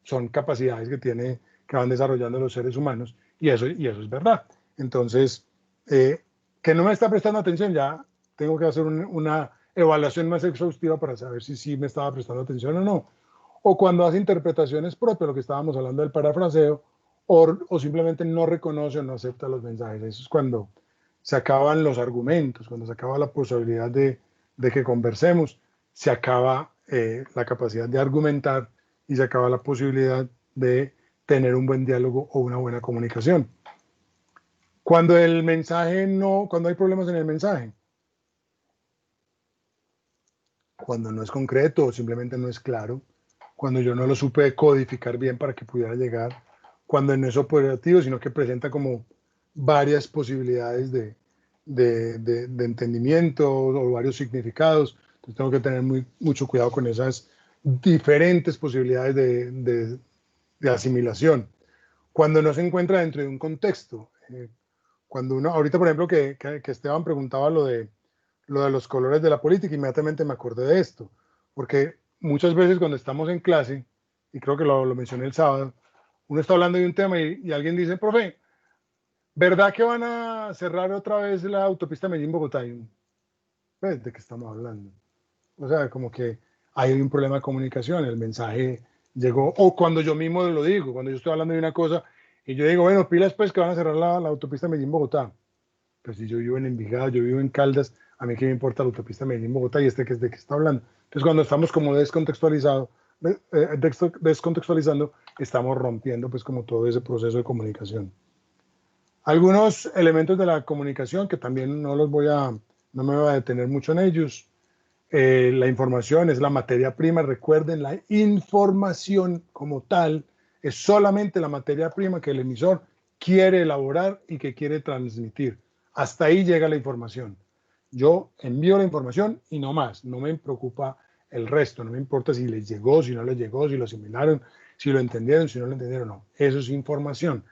Son capacidades que van desarrollando los seres humanos y eso es verdad. Entonces, que no me está prestando atención, ya tengo que hacer una evaluación más exhaustiva para saber si sí me estaba prestando atención o no. O cuando hace interpretaciones propias, lo que estábamos hablando del parafraseo, o simplemente no reconoce o no acepta los mensajes. Eso es cuando se acaban los argumentos, cuando se acaba la posibilidad de que conversemos, se acaba la capacidad de argumentar y se acaba la posibilidad de tener un buen diálogo o una buena comunicación. Cuando cuando hay problemas en el mensaje, cuando no es concreto o simplemente no es claro, cuando yo no lo supe codificar bien para que pudiera llegar, cuando no es operativo, sino que presenta como varias posibilidades de entendimiento o varios significados. Entonces tengo que tener mucho cuidado con esas diferentes posibilidades de asimilación. Cuando no se encuentra dentro de un contexto, cuando uno, ahorita por ejemplo que Esteban preguntaba lo de los colores de la política, inmediatamente me acordé de esto, porque muchas veces cuando estamos en clase, y creo que lo mencioné el sábado, uno está hablando de un tema y alguien dice, profe, ¿verdad que van a cerrar otra vez la autopista Medellín-Bogotá? Pues, ¿de qué estamos hablando? O sea, como que hay un problema de comunicación, el mensaje llegó, o cuando yo mismo lo digo, cuando yo estoy hablando de una cosa y yo digo, bueno, pilas pues que van a cerrar la autopista Medellín-Bogotá. Pues si yo vivo en Envigado, yo vivo en Caldas, a mí qué me importa la autopista Medellín-Bogotá y que es de qué está hablando. Entonces cuando estamos como descontextualizando, estamos rompiendo pues como todo ese proceso de comunicación. Algunos elementos de la comunicación que también no me voy a detener mucho en ellos. La información es la materia prima. Recuerden, la información como tal es solamente la materia prima que el emisor quiere elaborar y que quiere transmitir. Hasta ahí llega la información. Yo envío la información y no más. No me preocupa el resto. No me importa si les llegó, si no les llegó, si lo asimilaron, si lo entendieron, si no lo entendieron. No. Eso es información.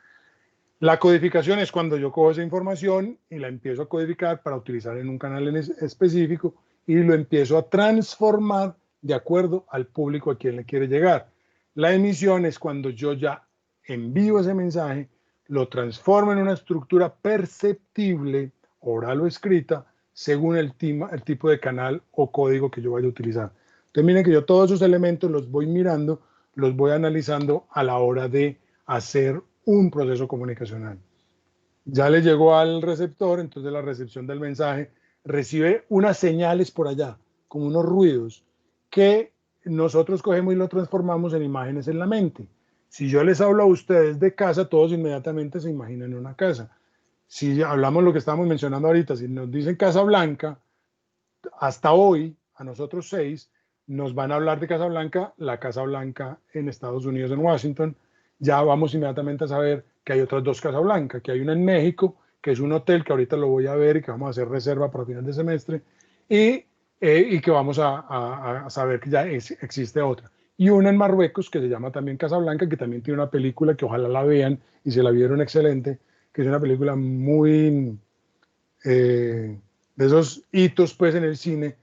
La codificación es cuando yo cojo esa información y la empiezo a codificar para utilizar en un canal específico y lo empiezo a transformar de acuerdo al público a quien le quiere llegar. La emisión es cuando yo ya envío ese mensaje, lo transformo en una estructura perceptible, oral o escrita, según el tipo de canal o código que yo vaya a utilizar. Entonces miren que yo todos esos elementos los voy mirando, los voy analizando a la hora de hacer un proceso comunicacional. Ya le llegó al receptor, entonces la recepción del mensaje recibe unas señales por allá, como unos ruidos, que nosotros cogemos y lo transformamos en imágenes en la mente. Si yo les hablo a ustedes de casa, todos inmediatamente se imaginan una casa. Si hablamos lo que estamos mencionando ahorita, si nos dicen Casa Blanca, hasta hoy, a nosotros 6, nos van a hablar de Casa Blanca, la Casa Blanca en Estados Unidos, en Washington. Ya vamos inmediatamente a saber que hay otras 2 Casa Blanca, que hay una en México, que es un hotel que ahorita lo voy a ver y que vamos a hacer reserva para final de semestre, y que vamos a saber que ya existe otra. Y una en Marruecos que se llama también Casablanca, que también tiene una película que ojalá la vean y se la vieron excelente, que es una película muy de esos hitos pues en el cine,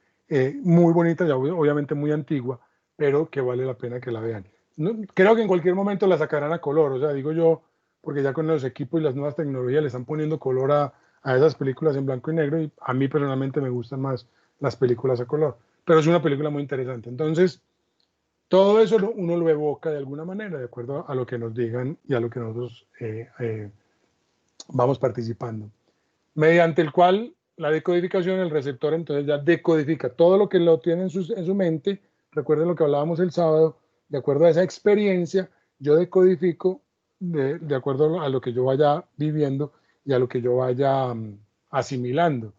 muy bonita, ya obviamente muy antigua, pero que vale la pena que la vean. No, creo que en cualquier momento la sacarán a color, o sea, digo yo, porque ya con los equipos y las nuevas tecnologías le están poniendo color a esas películas en blanco y negro, y a mí personalmente me gustan más las películas a color, pero es una película muy interesante. Entonces, todo eso uno lo evoca de alguna manera, de acuerdo a lo que nos digan y a lo que nosotros vamos participando. Mediante el cual la decodificación, el receptor entonces ya decodifica todo lo que lo tiene en su mente. Recuerden lo que hablábamos el sábado, de acuerdo a esa experiencia, yo decodifico de acuerdo a lo que yo vaya viviendo y a lo que yo vaya asimilando.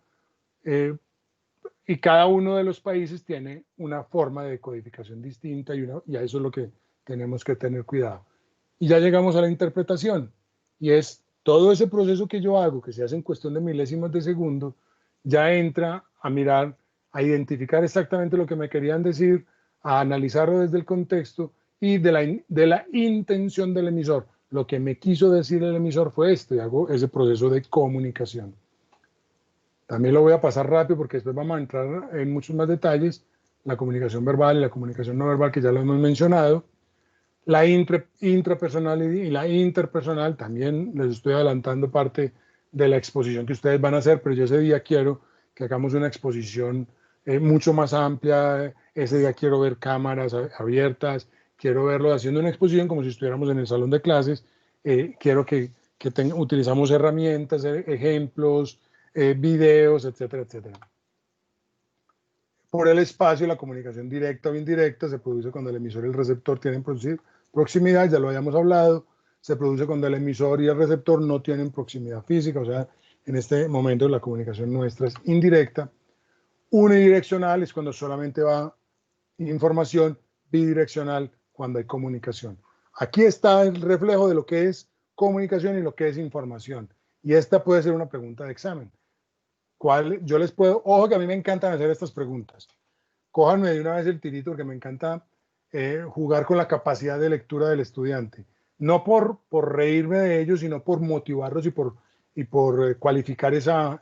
Y cada uno de los países tiene una forma de decodificación distinta y a eso es lo que tenemos que tener cuidado. Y ya llegamos a la interpretación, y es todo ese proceso que yo hago, que se hace en cuestión de milésimas de segundo, ya entra a mirar, a identificar exactamente lo que me querían decir, a analizarlo desde el contexto y de la intención del emisor. Lo que me quiso decir el emisor fue esto, y hago ese proceso de comunicación. También lo voy a pasar rápido porque después vamos a entrar en muchos más detalles. La comunicación verbal y la comunicación no verbal, que ya lo hemos mencionado. La intrapersonal y la interpersonal, también les estoy adelantando parte de la exposición que ustedes van a hacer, pero yo ese día quiero que hagamos una exposición mucho más amplia. Ese día quiero ver cámaras abiertas, quiero verlo haciendo una exposición como si estuviéramos en el salón de clases. Quiero que utilizamos herramientas, ejemplos, videos, etcétera, etcétera. Por el espacio, la comunicación directa o indirecta se produce cuando el emisor y el receptor tienen proximidad, ya lo habíamos hablado. Se produce cuando el emisor y el receptor no tienen proximidad física, o sea, en este momento la comunicación nuestra es indirecta. Unidireccional es cuando solamente va información, bidireccional cuando hay comunicación. Aquí está el reflejo de lo que es comunicación y lo que es información. Y esta puede ser una pregunta de examen. Yo les puedo, ojo que a mí me encantan hacer estas preguntas. Cójanme de una vez el tirito porque me encanta jugar con la capacidad de lectura del estudiante. No por reírme de ellos, sino por motivarlos y por cualificar esa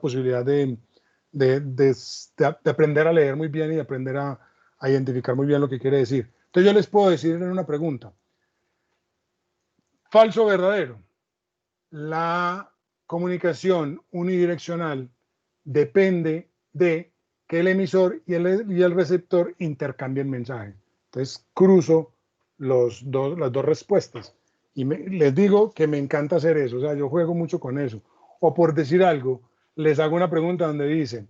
posibilidad de aprender a leer muy bien y de aprender a identificar muy bien lo que quiere decir. Entonces yo les puedo decir en una pregunta. Falso o verdadero. La comunicación unidireccional depende de que el emisor y el receptor intercambien mensaje. Entonces cruzo las dos respuestas y les digo que me encanta hacer eso, o sea, yo juego mucho con eso. O por decir algo, les hago una pregunta donde dicen,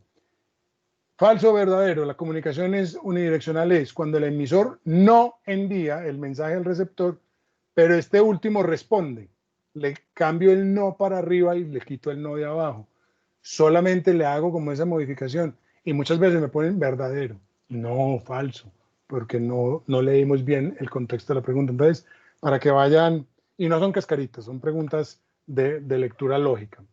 falso o verdadero, la comunicación unidireccional es cuando el emisor no envía el mensaje al receptor, pero este último responde. Le cambio el no para arriba y le quito el no de abajo. Solamente le hago como esa modificación. Y muchas veces me ponen verdadero. No, falso, porque no leímos bien el contexto de la pregunta. Entonces, para que vayan, y no son cascaritas, son preguntas de lectura lógica.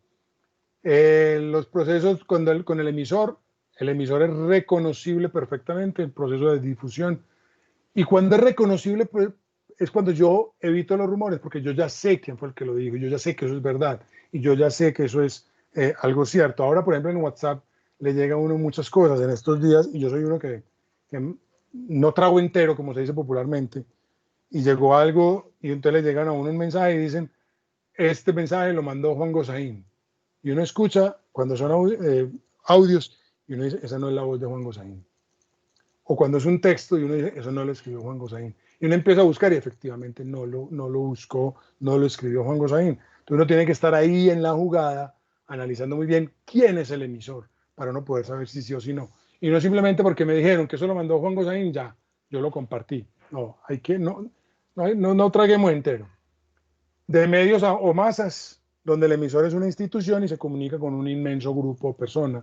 Los procesos con el emisor es reconocible perfectamente, el proceso de difusión. Y cuando es reconocible, pues, es cuando yo evito los rumores, porque yo ya sé quién fue el que lo dijo, yo ya sé que eso es verdad, y yo ya sé que eso es algo cierto. Ahora, por ejemplo, en WhatsApp le llega a uno muchas cosas en estos días, y yo soy uno que no trago entero, como se dice popularmente, y llegó algo, y entonces le llegan a uno un mensaje y dicen, este mensaje lo mandó Juan Gosaín. Y uno escucha cuando son audios, y uno dice, esa no es la voz de Juan Gosaín. O cuando es un texto y uno dice, eso no lo escribió Juan Gosaín. Y uno empieza a buscar y efectivamente no lo buscó, no lo escribió Juan Gosaín. Entonces uno tiene que estar ahí en la jugada, analizando muy bien quién es el emisor, para no poder saber si sí o si no. Y no simplemente porque me dijeron que eso lo mandó Juan Gosaín, ya, yo lo compartí. No, no traguemos entero. De medios o masas, donde el emisor es una institución y se comunica con un inmenso grupo o persona,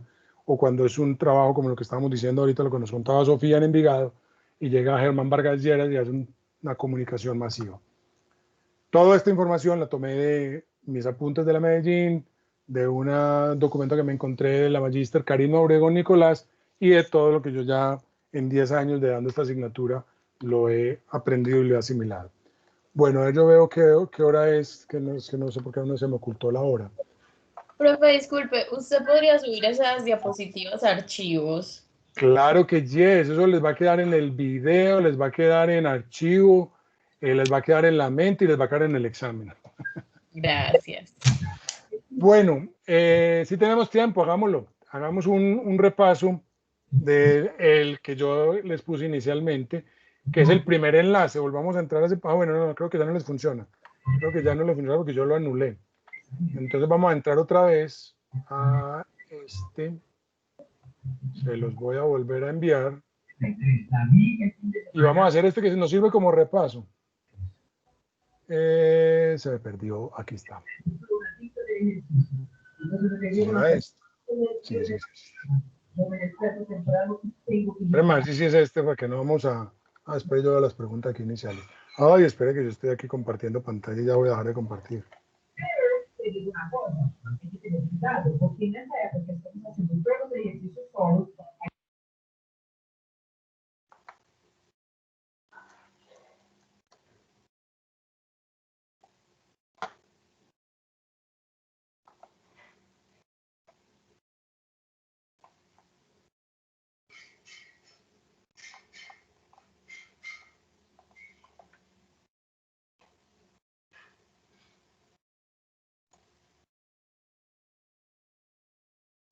o cuando es un trabajo como lo que estábamos diciendo ahorita, lo que nos contaba Sofía en Envigado, y llega Germán Vargas Lleras y hace una comunicación masiva. Toda esta información la tomé de mis apuntes de la Medellín, de un documento que me encontré de la magíster Karina Obregón Nicolás y de todo lo que yo ya en 10 años de dando esta asignatura lo he aprendido y lo he asimilado. Bueno, yo veo qué hora es, que no sé por qué no se me ocultó la hora. Profe, disculpe, ¿usted podría subir esas diapositivas a archivos? Claro que yes, eso les va a quedar en el video, les va a quedar en archivo, les va a quedar en la mente y les va a quedar en el examen. Gracias. Bueno, si tenemos tiempo, hagámoslo. Hagamos un repaso del que yo les puse inicialmente, que es el primer enlace. Volvamos a entrar a ese... bueno, no, creo que ya no les funciona. Creo que ya no les funciona porque yo lo anulé. Entonces vamos a entrar otra vez a este. Se los voy a volver a enviar. Y vamos a hacer este que nos sirve como repaso. Se me perdió. Aquí está. ¿Será este? Sí. Pero sí es este, porque no vamos a... después yo veo las preguntas aquí iniciales. Ay, espere que yo estoy aquí compartiendo pantalla y ya voy a dejar de compartir.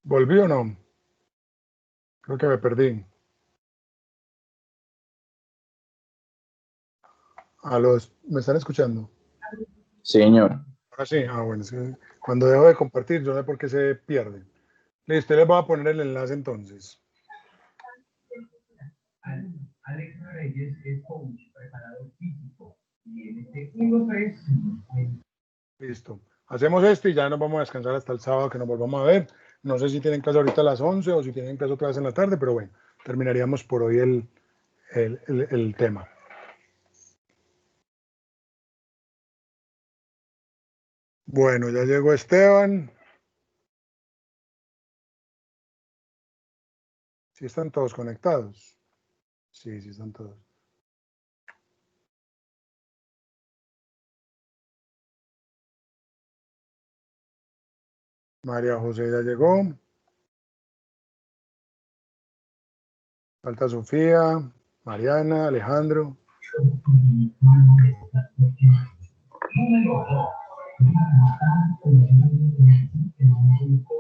¿Volví o no? Creo que me perdí. ¿Me están escuchando? Sí, señor. Ahora sí. Bueno, sí. Cuando dejo de compartir, yo no sé por qué se pierde. Listo, les voy a poner el enlace entonces. Alex Reyes es coach, preparador físico. Y en este 1-3. Listo. Hacemos esto y ya nos vamos a descansar hasta el sábado que nos volvamos a ver. No sé si tienen clase ahorita a las 11 o si tienen clase otra vez en la tarde, pero bueno, terminaríamos por hoy el tema. Bueno, ya llegó Esteban. ¿Sí están todos conectados? Sí, están todos. María José ya llegó. Falta Sofía, Mariana, Alejandro.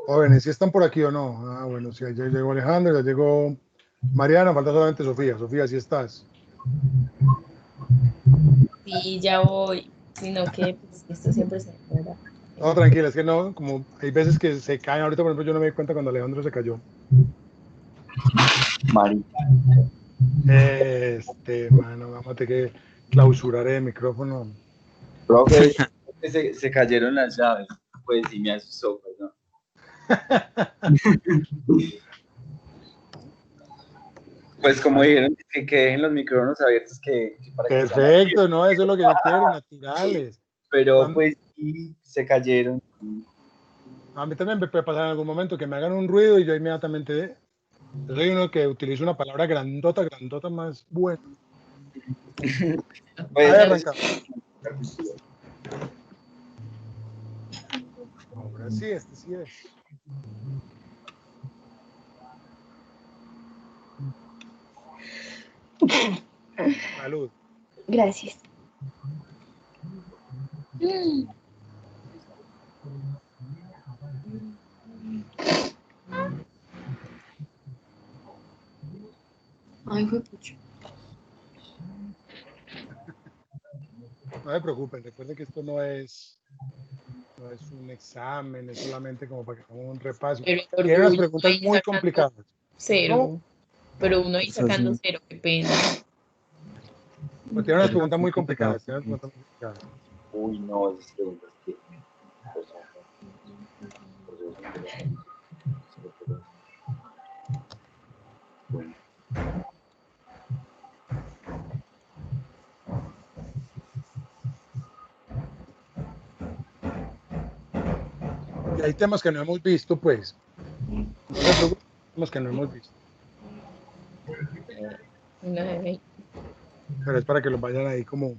Jóvenes, ¿sí están por aquí o no? Bueno, sí, ya llegó Alejandro, ya llegó Mariana, falta solamente Sofía. Sofía, ¿sí estás? Sí, ya voy, sino que pues, esto siempre se demora. No, tranquila, es que no, como hay veces que se caen. Ahorita, por ejemplo, yo no me di cuenta cuando Alejandro se cayó. Mari. Mano, vamos a tener que clausurar el micrófono. Profe, se cayeron las llaves. Pues sí, me asustó, pues, ¿no? Pues como dijeron, que dejen los micrófonos abiertos para que perfecto, no, eso es lo que yo quiero, naturales. Pero pues sí, se cayeron. A mí también me puede pasar en algún momento que me hagan un ruido y yo inmediatamente... Yo soy uno que utiliza una palabra grandota más buena. Pues, ahí arrancamos. Ahora sí, este sí es. Salud. Gracias. Ay, fue pucho. No se preocupen, recuerden que esto no es un examen, es solamente como para que hagamos un repaso. Tienen unas preguntas muy complicadas. Cero. ¿Cómo? Pero uno ahí sacando cero, qué pena. Pues tienen unas preguntas muy complicadas. Uy, no, esas preguntas que... Y hay temas que no hemos visto, pues. No se preocupen, temas que no hemos visto. Pero es para que los vayan ahí como...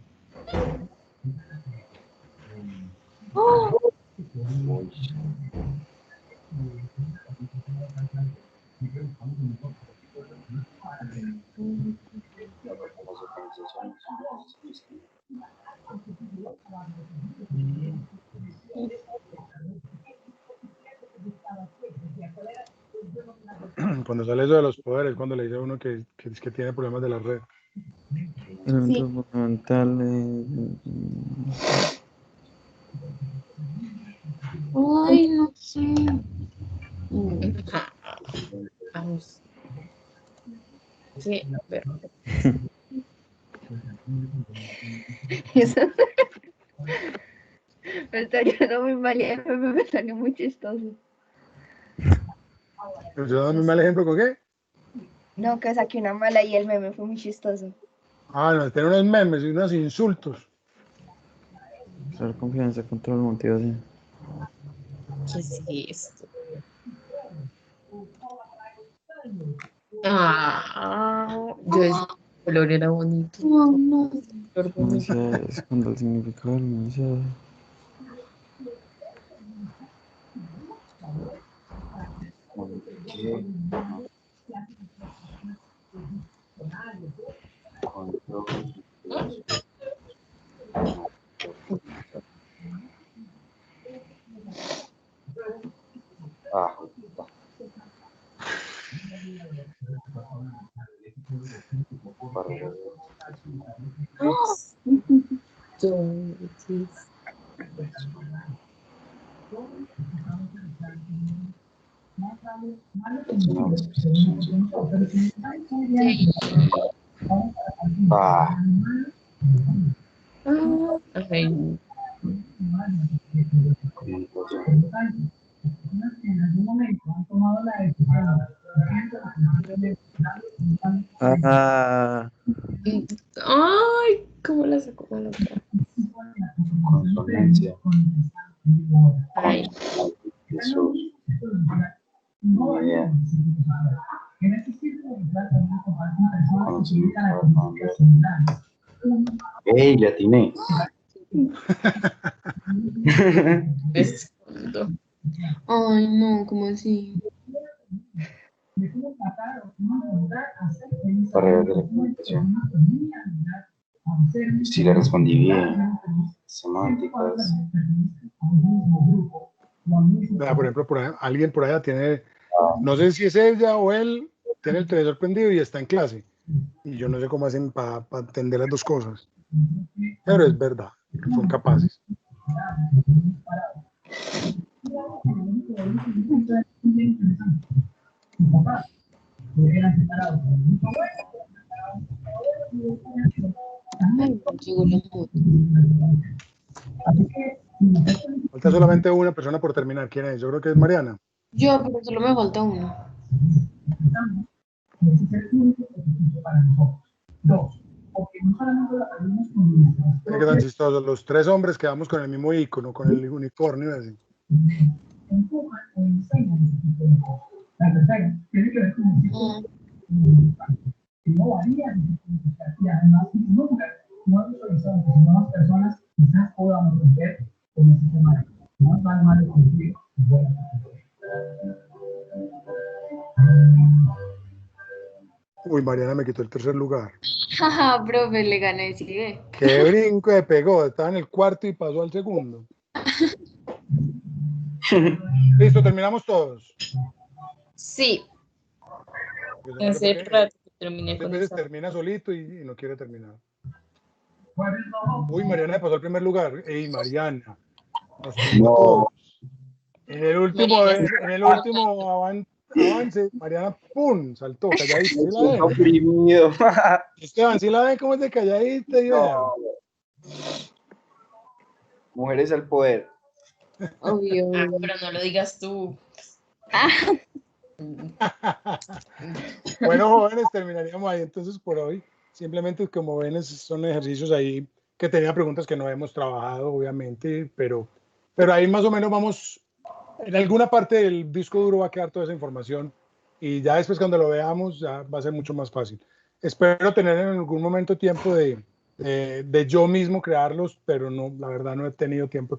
Cuando sale eso de los poderes, cuando le dice a uno que tiene problemas de la red. Elementos fundamentales. Ay, no sé. Vamos. Sí, a ver. Me está yendo muy mal y el meme me salió muy chistoso. ¿Yo dame un mal ejemplo con qué? No, que saqué una mala y el meme fue muy chistoso. Ah, no, tiene unos memes y unos insultos. Usar confianza, control, motivación. ¿Qué es esto? Yo decía que el color era bonito. No, no. Color bonito. Es cuando el significado del enunciado. Entonces, ay, Ah, ay, ¿cómo la sacó con la otra? Consonancia. Ay, Jesús. Muy bien. ¡Ey, le atiné! escondo. Ay, no, ¿cómo así? Barreras de la comunicación. Sí, le respondí bien. Semánticas. Vea, por ejemplo, alguien por allá tiene, no sé si es ella o él, tiene el televisor prendido y está en clase. Y yo no sé cómo hacen para entender las dos cosas. Pero es verdad, son capaces. Ay, no llegó la moto. Falta solamente una persona por terminar. ¿Quién es? Yo creo que es Mariana. Yo, pero solo me falta uno. Qué tan chistoso. Los tres hombres quedamos con el mismo icono, con el unicornio. Así. Uy, Mariana me quitó el tercer lugar. Jaja, profe, le gané, sí, ve. Qué brinco de pegó. Estaba en el cuarto y pasó al segundo. Listo, terminamos todos. Sí, Yo no sé hace por qué. rato que terminé A con veces esa. termina solito y no quiere terminar. Uy, Mariana pasó al primer lugar. Ey, Mariana. Nos tumbó a todos. En el último avance, Mariana, ¡pum! Saltó, calladita. ¿Sí la ven? Oprimido. Esteban, ¿sí la ven cómo es de calladita? Y vea. Mujeres al poder. Obvio. Pero no lo digas tú. Bueno, jóvenes, terminaríamos ahí entonces por hoy. Simplemente, como ven, son ejercicios ahí que tenía preguntas que no hemos trabajado, obviamente, pero ahí más o menos vamos, en alguna parte del disco duro va a quedar toda esa información y ya después cuando lo veamos ya va a ser mucho más fácil. Espero tener en algún momento tiempo de yo mismo crearlos, pero no, la verdad no he tenido tiempo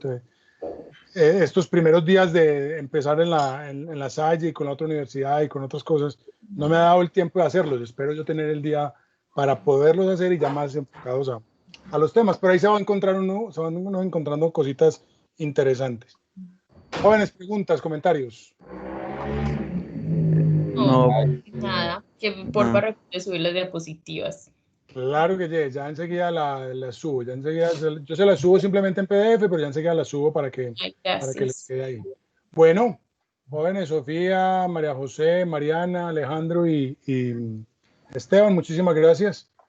estos primeros días de empezar en la Salle y con la otra universidad y con otras cosas, no me ha dado el tiempo de hacerlos. Espero yo tener el día para poderlos hacer y ya más enfocados a los temas. Pero ahí se van uno encontrando cositas interesantes. Jóvenes, preguntas, comentarios. No, Nada, que porfa recuerde subir las diapositivas. Claro que ya enseguida la subo, ya enseguida yo se las subo simplemente en PDF, pero ya enseguida las subo para que les Gracias. quede ahí. Bueno, jóvenes, Sofía, María José, Mariana, Alejandro y Esteban, muchísimas gracias.